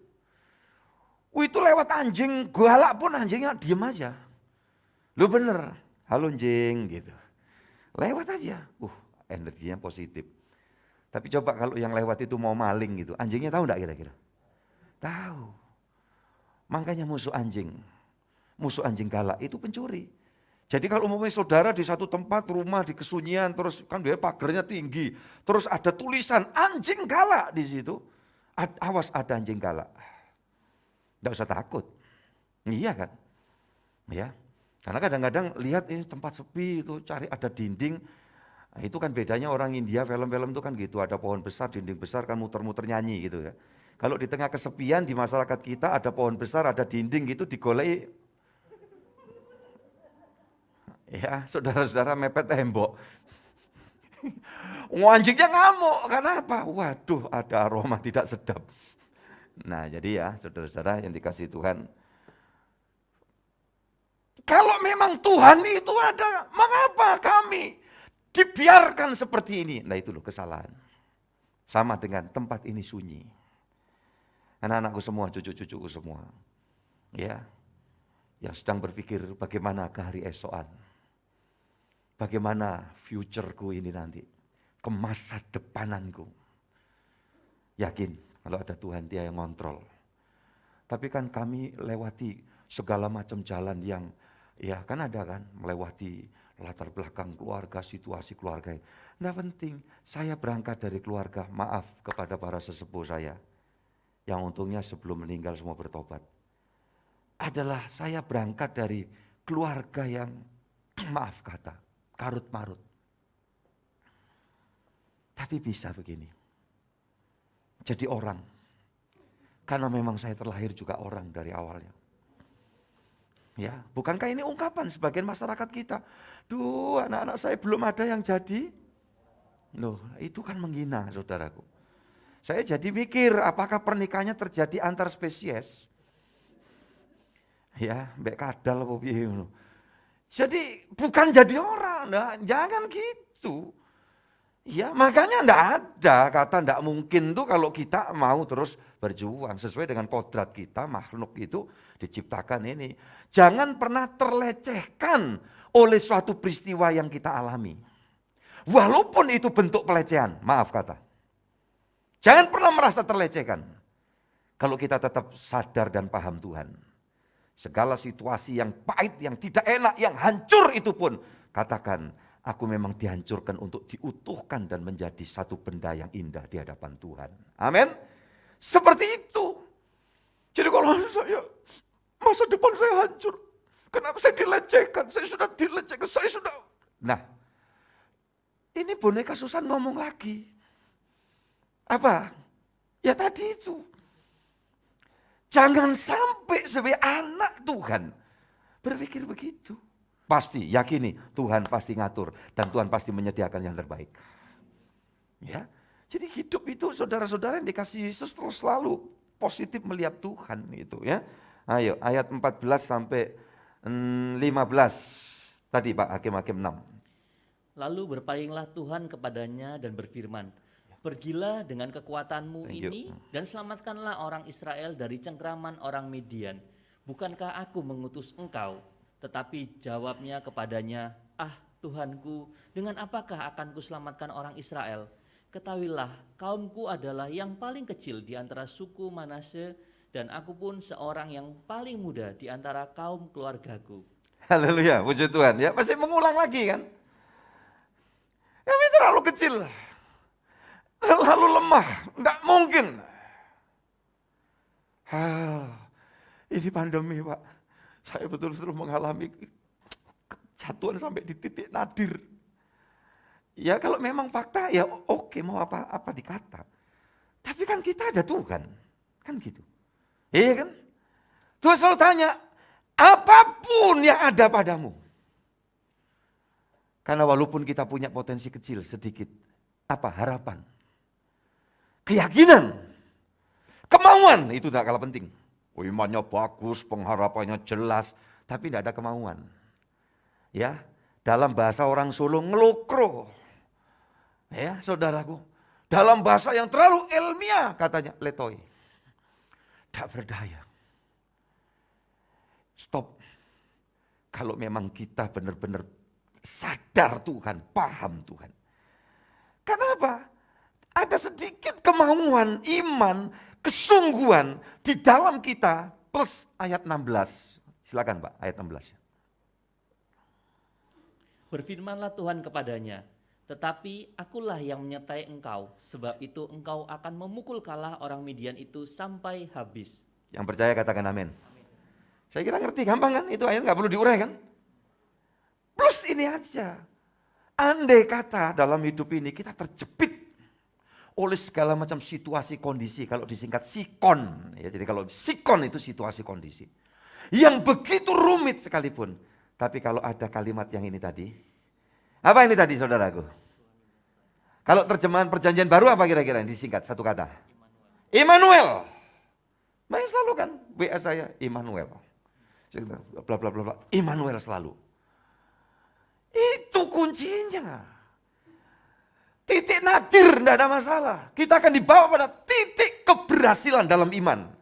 D: Itu lewat anjing galak pun anjingnya diem aja. Lu bener, halo anjing gitu. Lewat aja, energinya positif. Tapi coba kalau yang lewat itu mau maling gitu, anjingnya tahu enggak kira-kira? Tahu. Makanya musuh anjing galak itu pencuri. Jadi kalau umpamanya saudara di satu tempat rumah di kesunyian terus kan dia pagarnya tinggi, terus ada tulisan anjing galak di situ, awas ada anjing galak, tidak usah takut, iya kan, ya, karena kadang-kadang lihat ini tempat sepi itu cari ada dinding, nah, itu kan bedanya orang India film-film itu kan gitu, ada pohon besar, dinding besar kan muter-muter nyanyi gitu ya. Kalau di tengah kesepian di masyarakat kita ada pohon besar, ada dinding gitu digolei. Ya, saudara-saudara mepet tembok. Anjingnya ngamuk, karena apa? Waduh, ada aroma tidak sedap. Nah, jadi ya, saudara-saudara yang dikasih Tuhan. Kalau memang Tuhan itu ada, mengapa kami dibiarkan seperti ini? Nah, itu loh kesalahan. Sama dengan tempat ini sunyi. Anak-anakku semua, cucu-cucuku semua. Ya, yang sedang berpikir bagaimana ke hari esokan. Bagaimana future-ku ini nanti, ke masa depananku. Yakin kalau ada Tuhan dia yang ngontrol. Tapi kan kami lewati segala macam jalan yang, ya kan ada kan, melewati latar belakang keluarga, situasi keluarga. Nggak penting, saya berangkat dari keluarga, maaf kepada para sesepuh saya, yang untungnya sebelum meninggal semua bertobat. Adalah saya berangkat dari keluarga yang, maaf kata, karut marut. Tapi bisa begini, jadi orang, karena memang saya terlahir juga orang dari awalnya. Ya, bukankah ini ungkapan sebagian masyarakat kita? Duh, anak-anak saya belum ada yang jadi. Loh, itu kan menghina, saudaraku. Saya jadi mikir, apakah pernikahannya terjadi antar spesies? Ya, mbek kadal apa piye ngono. Jadi bukan jadi orang, nah, jangan gitu. Ya, makanya enggak ada kata enggak mungkin tuh kalau kita mau terus berjuang sesuai dengan kodrat kita, makhluk itu diciptakan ini. Jangan pernah terlecehkan oleh suatu peristiwa yang kita alami. Walaupun itu bentuk pelecehan, maaf kata. Jangan pernah merasa terlecehkan. Kalau kita tetap sadar dan paham Tuhan. Segala situasi yang pahit, yang tidak enak, yang hancur itu pun katakan, aku memang dihancurkan untuk diutuhkan dan menjadi satu benda yang indah di hadapan Tuhan. Amin. Seperti itu. Jadi kalau saya, masa depan saya hancur. Kenapa saya dilecehkan? Saya sudah dilecehkan, saya sudah. Nah, ini boneka Susan ngomong lagi. Apa? Ya tadi itu. Jangan sampai sebagai anak Tuhan berpikir begitu. Pasti, yakini Tuhan pasti ngatur dan Tuhan pasti menyediakan yang terbaik. Ya, jadi hidup itu saudara-saudara yang dikasih Yesus terus selalu positif melihat Tuhan itu ya. Ayo ayat 14 sampai 15 tadi Pak Hakim-Hakim 6.
E: Lalu berpalinglah Tuhan kepadanya dan berfirman, pergilah dengan kekuatanmu ini dan selamatkanlah orang Israel dari cengkraman orang Midian. Bukankah aku mengutus engkau? Tetapi jawabnya kepadanya, ah Tuhanku, dengan apakah akan kuselamatkan orang Israel? Ketahuilah, kaumku adalah yang paling kecil di antara suku Manase, dan aku pun seorang yang paling muda di antara kaum keluargaku.
D: Haleluya, puji Tuhan. Ya, masih mengulang lagi kan? Kami terlalu kecil, terlalu lemah, enggak mungkin. Ini pandemi Pak, saya betul-betul mengalami kejatuhan sampai di titik nadir. Ya kalau memang fakta ya oke, mau apa dikata. Tapi kan kita ada Tuhan, kan gitu. Iya kan? Tuhan selalu tanya, apapun yang ada padamu. Karena walaupun kita punya potensi kecil sedikit, apa harapan, keyakinan, kemauan itu tak kalah penting. Imannya bagus, pengharapannya jelas, tapi tidak ada kemauan. Ya, dalam bahasa orang Solo ngelokro. Ya, saudaraku, dalam bahasa yang terlalu ilmiah katanya letoi. Tak berdaya. Stop. Kalau memang kita benar-benar sadar Tuhan, paham Tuhan. Kenapa? Ada sedikit kemauan, iman, kesungguhan di dalam kita plus ayat 16. Silakan Pak, ayat 16.
E: Berfirmanlah Tuhan kepadanya, tetapi akulah yang menyertai engkau, sebab itu engkau akan memukul kalah orang Midian itu sampai habis.
D: Yang percaya katakan amin. Saya kira ngerti, gampang kan? Itu ayat nggak perlu diurai kan? Plus ini aja. Andai kata dalam hidup ini kita terjepit oleh segala macam situasi kondisi, kalau disingkat sikon. Ya, jadi kalau sikon itu situasi kondisi. Yang begitu rumit sekalipun. Tapi kalau ada kalimat yang ini tadi. Apa ini tadi saudaraku? Kalau terjemahan perjanjian baru apa kira-kira yang disingkat satu kata? Immanuel. Banyak selalu kan WA saya Immanuel. Bla bla bla bla. Immanuel selalu. Itu kuncinya. Titik nadir tidak ada masalah. Kita akan dibawa pada titik keberhasilan dalam iman.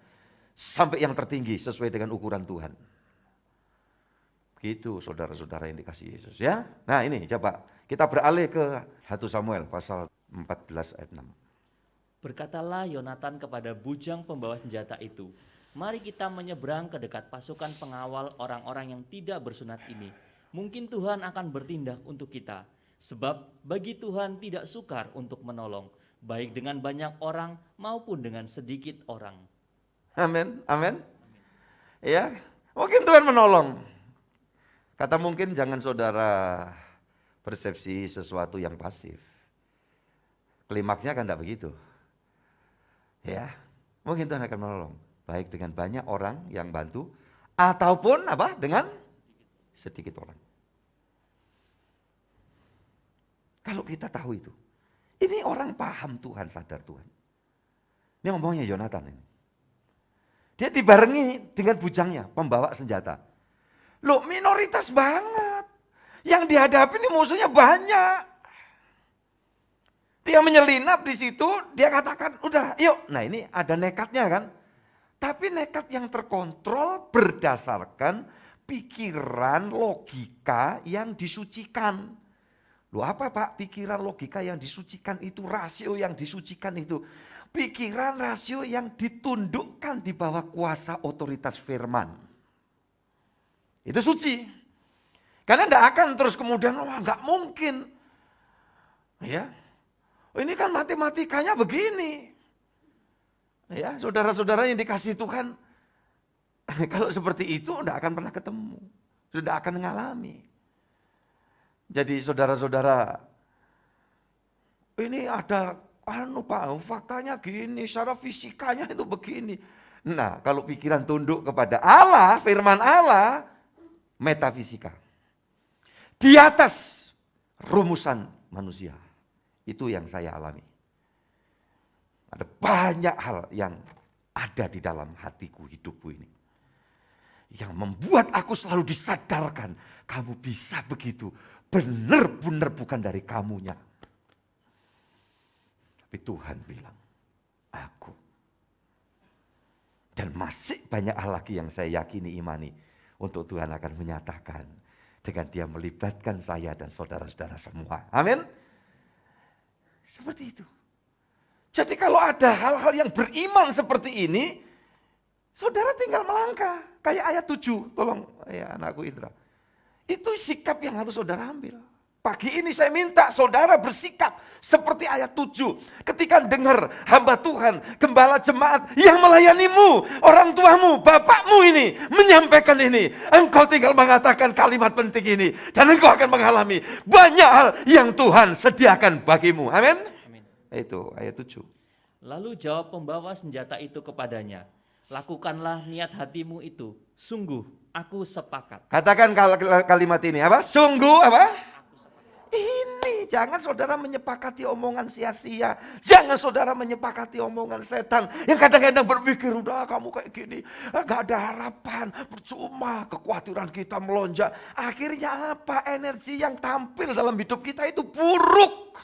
D: Sampai yang tertinggi sesuai dengan ukuran Tuhan. Gitu saudara-saudara yang dikasih Yesus ya. Nah ini coba kita beralih ke 1 Samuel pasal 14 ayat 6.
E: Berkatalah Yonatan kepada bujang pembawa senjata itu, mari kita menyeberang ke dekat pasukan pengawal orang-orang yang tidak bersunat ini. mungkin Tuhan akan bertindak untuk kita. Sebab bagi Tuhan tidak sukar untuk menolong, baik dengan banyak orang maupun dengan sedikit orang.
D: Amin, amin. Ya, mungkin Tuhan menolong. Kata mungkin jangan saudara persepsi sesuatu yang pasif. Klimaksnya kan tidak begitu. Ya, mungkin Tuhan akan menolong. Baik dengan banyak orang yang bantu, ataupun dengan sedikit orang. Kalau kita tahu itu, ini orang paham Tuhan, sadar Tuhan. Ini ngomongnya Yonatan ini. Dia dibarengi dengan bujangnya, pembawa senjata. Loh, minoritas banget. Yang dihadapi ini musuhnya banyak. Dia menyelinap di situ, dia katakan, udah yuk. Nah ini ada nekatnya kan. Tapi nekat yang terkontrol berdasarkan pikiran logika yang disucikan. Loh apa Pak pikiran logika yang disucikan itu, rasio yang disucikan itu? Pikiran rasio yang ditundukkan di bawah kuasa otoritas firman. Itu suci. Karena tidak akan terus kemudian, wah nggak mungkin. Ya, ini kan matematikanya begini. Ya, saudara-saudara yang dikasihi Tuhan, kalau seperti itu tidak akan pernah ketemu. Tidak akan mengalami. Jadi saudara-saudara, ini ada Pak, faktanya gini, secara fisikanya itu begini. Nah, kalau pikiran tunduk kepada Allah, firman Allah, metafisika. Di atas rumusan manusia. Itu yang saya alami. Ada banyak hal yang ada di dalam hatiku, hidupku ini. Yang membuat aku selalu disadarkan, kamu bisa begitu. Benar-benar bukan dari kamunya. Tapi Tuhan bilang, aku. Dan masih banyak hal lagi yang saya yakini imani. Untuk Tuhan akan menyatakan. Dengan dia melibatkan saya dan saudara-saudara semua. Amin. Seperti itu. Jadi kalau ada hal-hal yang beriman seperti ini, saudara tinggal melangkah. Kayak ayat 7, tolong ya anakku Indra. Itu sikap yang harus saudara ambil. Pagi ini saya minta saudara bersikap seperti ayat 7. Ketika dengar hamba Tuhan, gembala jemaat yang melayanimu, orang tuamu, bapakmu ini menyampaikan ini. Engkau tinggal mengatakan kalimat penting ini. Dan engkau akan mengalami banyak hal yang Tuhan sediakan bagimu. Amin. Itu ayat 7.
E: Lalu jawab pembawa senjata itu kepadanya, lakukanlah niat hatimu itu, sungguh aku sepakat.
D: Katakan kalimat ini apa? Sungguh apa? Ini jangan saudara menyepakati omongan sia-sia. Jangan saudara menyepakati omongan setan yang kadang-kadang berpikir udah kamu kayak gini, gak ada harapan, percuma, kekhawatiran kita melonjak. Akhirnya apa? Energi yang tampil dalam hidup kita itu buruk.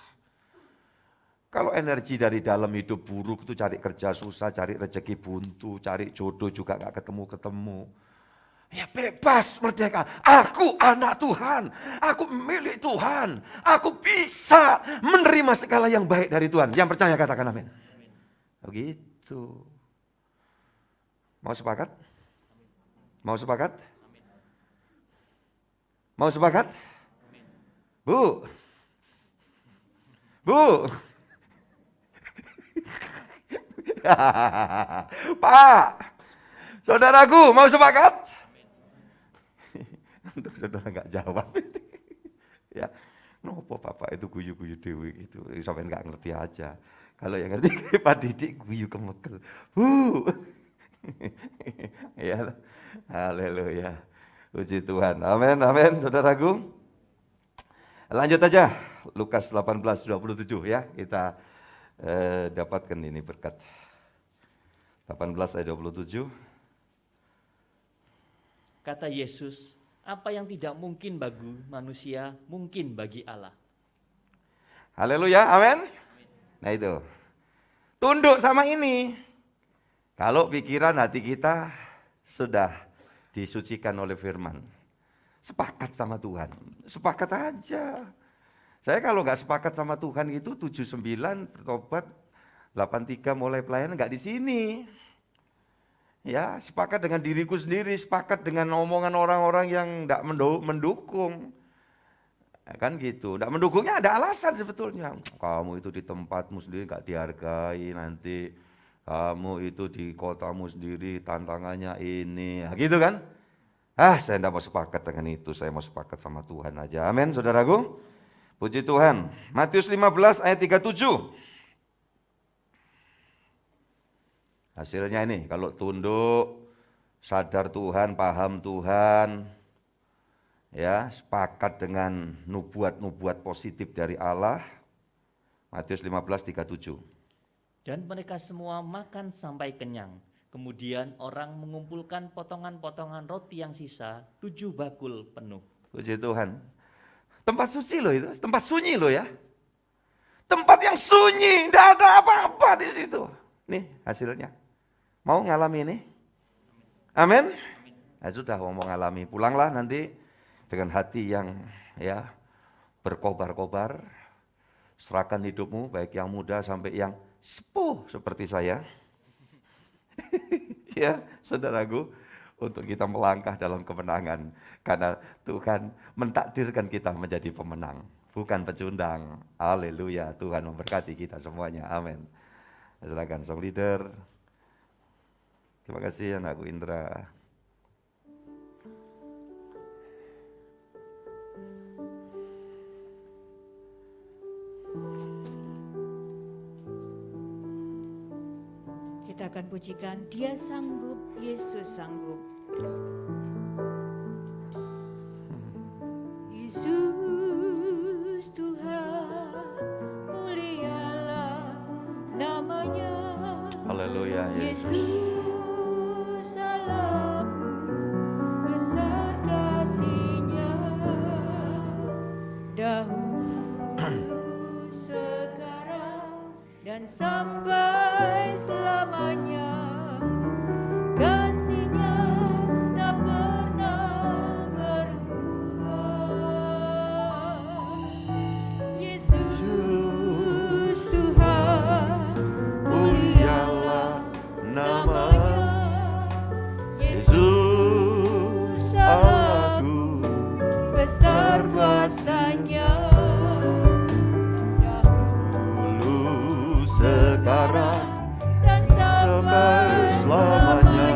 D: Kalau energi dari dalam hidup buruk itu cari kerja susah, cari rezeki buntu, cari jodoh juga gak ketemu-ketemu. Ya bebas, merdeka. Aku anak Tuhan, aku milik Tuhan. Aku bisa menerima segala yang baik dari Tuhan. Yang percaya katakan amin. Begitu. Mau sepakat? Mau sepakat? Mau sepakat? Bu. Bu. Pak, saudaraku mau sepakat? Untuk saudara nggak jawab. Ya, nopo Bapak itu guyu-guyu dewi itu sampai nggak ngerti aja. Kalau yang ngerti Pak Didik guyu kemekel. Ya, haleluya. Puji Tuhan. Amin, amin, saudaraku. Lanjut aja, Lukas 18:27 ya, kita dapatkan ini berkat. 18 ayat 27.
E: Kata Yesus, apa yang tidak mungkin bagi manusia, mungkin bagi Allah.
D: Haleluya, amin. Nah itu, tunduk sama ini. Kalau pikiran hati kita sudah disucikan oleh firman. Sepakat sama Tuhan, sepakat aja. Saya kalau nggak sepakat sama Tuhan itu 79 bertobat, 83 mulai pelayanan nggak di sini. Ya, sepakat dengan diriku sendiri, sepakat dengan omongan orang-orang yang tidak mendukung. Kan gitu, tidak mendukungnya ada alasan sebetulnya. Kamu itu di tempatmu sendiri gak dihargai, nanti kamu itu di kotamu sendiri tantangannya ini, nah, gitu kan. Saya tidak mau sepakat dengan itu, saya mau sepakat sama Tuhan aja. Amin, saudaraku. Puji Tuhan. Matius 15 ayat 37. Hasilnya ini, kalau tunduk, sadar Tuhan, paham Tuhan, ya, sepakat dengan nubuat-nubuat positif dari Allah. Matius 15:37.
E: Dan mereka semua makan sampai kenyang. Kemudian orang mengumpulkan potongan-potongan roti yang sisa, 7 bakul penuh.
D: Puji Tuhan. Tempat suci loh itu, tempat sunyi loh ya. Tempat yang sunyi, tidak ada apa-apa di situ. Nih hasilnya. Mau ngalami ini? Amin. Sudah mau ngalami, pulanglah nanti dengan hati yang ya berkobar-kobar. Serahkan hidupmu baik yang muda sampai yang sepuh seperti saya. Ya, saudaraku, untuk kita melangkah dalam kemenangan karena Tuhan mentakdirkan kita menjadi pemenang, bukan pecundang. Haleluya, Tuhan memberkati kita semuanya. Amin. Silakan song leader. Terima kasih anakku Indra.
A: Kita akan pujikan, Dia sanggup, Yesus sanggup. Yesus Tuhan, mulialah namanya.
D: Haleluya,
A: Yesus Allahku, besar kasih-Nya, dahulu, sekarang, dan sampai selamanya. Kasih-Nya tak pernah berubah. Yesus Tuhan, mulialah namanya. Yesus Allahku, besar kuasa-Nya,
D: dahulu, sekarang,
A: dan sampai selamanya.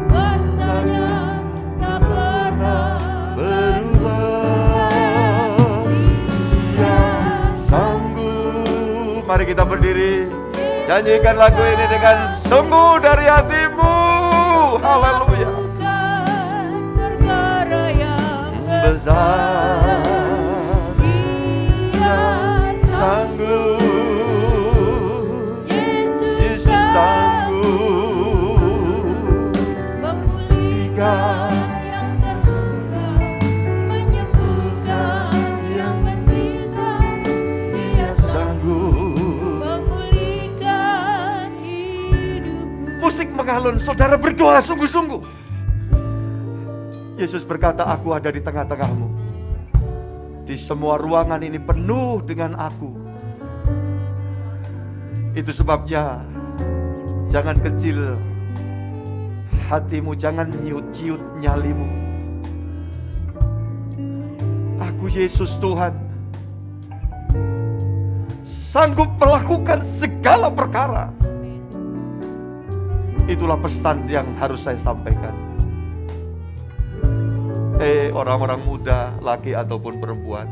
A: Kuasa-Nya tak pernah
D: berubah. Dia sanggup. Mari kita berdiri, nyanyikan lagu ini dengan sungguh dari hatimu. Haleluya.
A: Bukan perkara yang
D: Besar,
A: Dia
D: sanggup.
A: Yesus
D: sanggup
A: memulihkan yang terluka, menyembuhkan yang menderita. Dia
D: sanggup.
A: memulihkan hidupku.
D: Musik mengalun, saudara berdoa sungguh-sungguh. Yesus berkata, aku ada di tengah-tengahmu. Di semua ruangan ini penuh dengan aku. Itu sebabnya jangan kecil hatimu, jangan ciut-ciut nyalimu. Aku Yesus Tuhan, sanggup melakukan segala perkara. Itulah pesan yang harus saya sampaikan. Orang-orang muda, laki ataupun perempuan,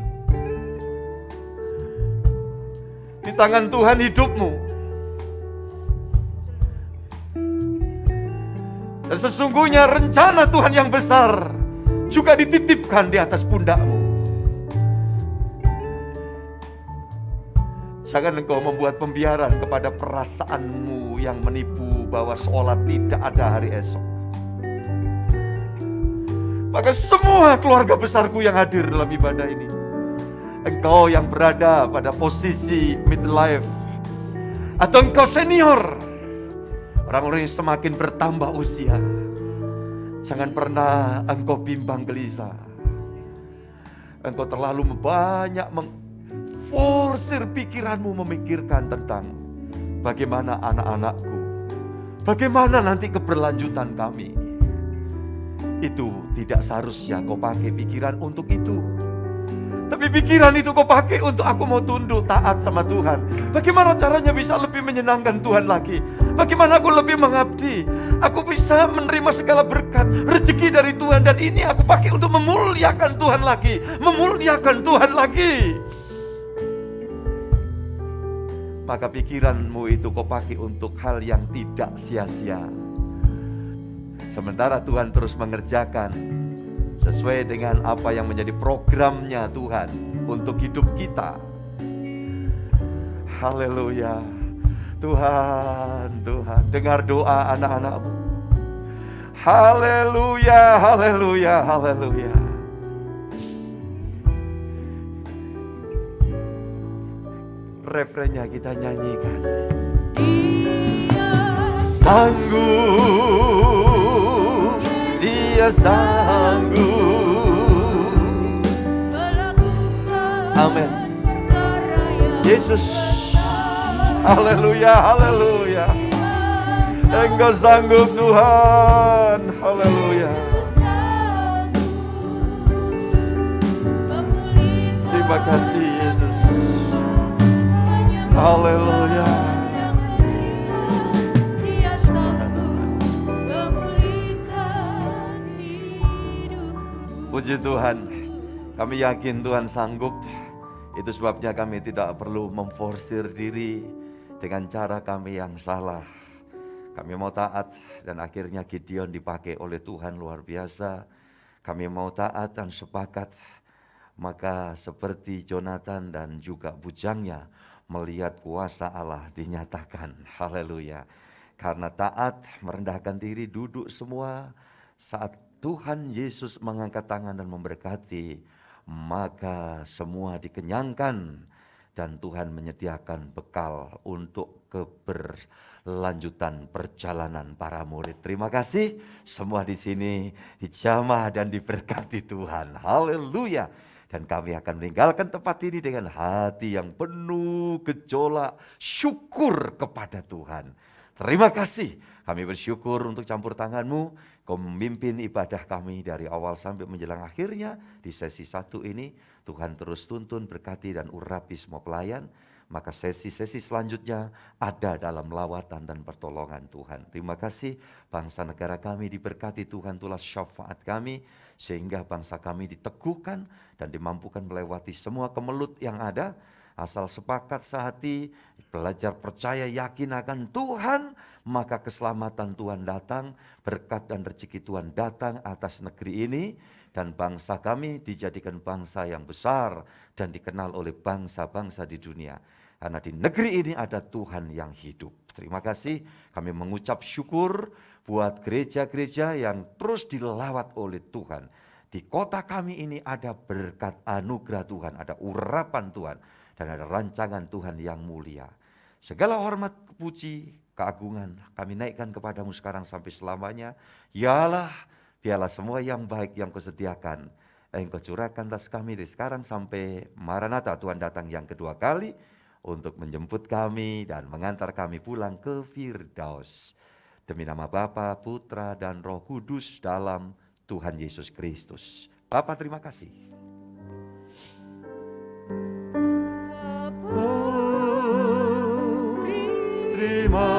D: di tangan Tuhan hidupmu. Dan sesungguhnya rencana Tuhan yang besar juga dititipkan di atas pundakmu. Jangan engkau membuat pembiaran kepada perasaanmu yang menipu bahwa seolah tidak ada hari esok. Maka semua keluarga besarku yang hadir dalam ibadah ini, engkau yang berada pada posisi midlife, atau engkau senior, orang-orang yang semakin bertambah usia, jangan pernah engkau bimbang gelisah. Engkau terlalu banyak mengforsir pikiranmu memikirkan tentang bagaimana anak-anakku, Bagaimana nanti keberlanjutan kami? Itu tidak seharusnya kau pakai pikiran untuk itu. Tapi pikiran itu kau pakai untuk aku mau tunduk taat sama Tuhan. Bagaimana caranya bisa lebih menyenangkan Tuhan lagi? Bagaimana aku lebih mengabdi? Aku bisa menerima segala berkat, rezeki dari Tuhan. Dan ini aku pakai untuk memuliakan Tuhan lagi. Memuliakan Tuhan lagi. Maka pikiranmu itu kau pakai untuk hal yang tidak sia-sia. Sementara Tuhan terus mengerjakan sesuai dengan apa yang menjadi programnya Tuhan untuk hidup kita. Haleluya. Tuhan, Tuhan, dengar doa anak-anak-Mu. Haleluya, haleluya, haleluya. Refrennya kita nyanyikan. Sanggup, Dia sanggup. Amin. Yesus, haleluya, haleluya. Engkau sanggup Tuhan, haleluya. Terima kasih Yesus, haleluya. Puji Tuhan, kami yakin Tuhan sanggup. Itu sebabnya kami tidak perlu memforsir diri dengan cara kami yang salah. Kami mau taat dan akhirnya Gideon dipakai oleh Tuhan luar biasa. Kami mau taat dan sepakat. Maka seperti Jonathan dan juga bujangnya melihat kuasa Allah dinyatakan. Haleluya. Karena taat, merendahkan diri, duduk semua. Saat Tuhan Yesus mengangkat tangan dan memberkati, maka semua dikenyangkan dan Tuhan menyediakan bekal untuk keberlanjutan perjalanan para murid. Terima kasih semua di sini dijamah dan diberkati Tuhan. Haleluya. Dan kami akan meninggalkan tempat ini dengan hati yang penuh gejolak syukur kepada Tuhan. Terima kasih. Kami bersyukur untuk campur tangan-Mu. Kau memimpin ibadah kami dari awal sampai menjelang akhirnya. Di sesi 1 ini Tuhan terus tuntun, berkati dan urapi semua pelayan. Maka sesi-sesi selanjutnya ada dalam lawatan dan pertolongan Tuhan. Terima kasih bangsa negara kami diberkati Tuhan, tulas syafaat kami. Sehingga bangsa kami diteguhkan dan dimampukan melewati semua kemelut yang ada. Asal sepakat sehati, belajar percaya, yakin akan Tuhan, maka keselamatan Tuhan datang, berkat dan rezeki Tuhan datang atas negeri ini, dan bangsa kami dijadikan bangsa yang besar dan dikenal oleh bangsa-bangsa di dunia. Karena di negeri ini ada Tuhan yang hidup. Terima kasih, kami mengucap syukur buat gereja-gereja yang terus dilawat oleh Tuhan. Di kota kami ini ada berkat anugerah Tuhan, ada urapan Tuhan. Dan ada rancangan Tuhan yang mulia. Segala hormat, puji, keagungan kami naikkan kepadamu sekarang sampai selamanya. Ya Allah, biarlah semua yang baik yang Kau sediakan, Engkau curahkan atas kami dari sekarang sampai Maranatha, Tuhan datang yang kedua kali untuk menjemput kami dan mengantar kami pulang ke Firdaus. Demi nama Bapa, Putra dan Roh Kudus dalam Tuhan Yesus Kristus. Bapa, terima kasih. Terima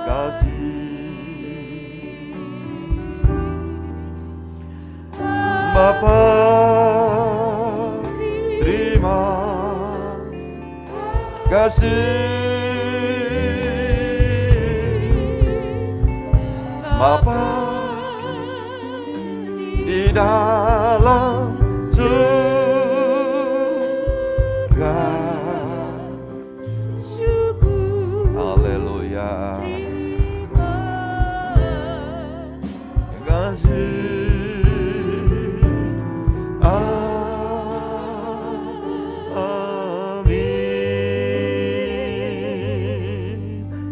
D: kasih Bapa, terima kasih Bapa di dalam surga. Haleluya. Terima kasih. Amin.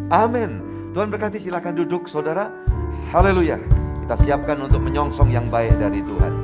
D: Amin. Tuhan berkati, silakan duduk saudara. Haleluya. Kita siapkan untuk menyongsong yang baik dari Tuhan.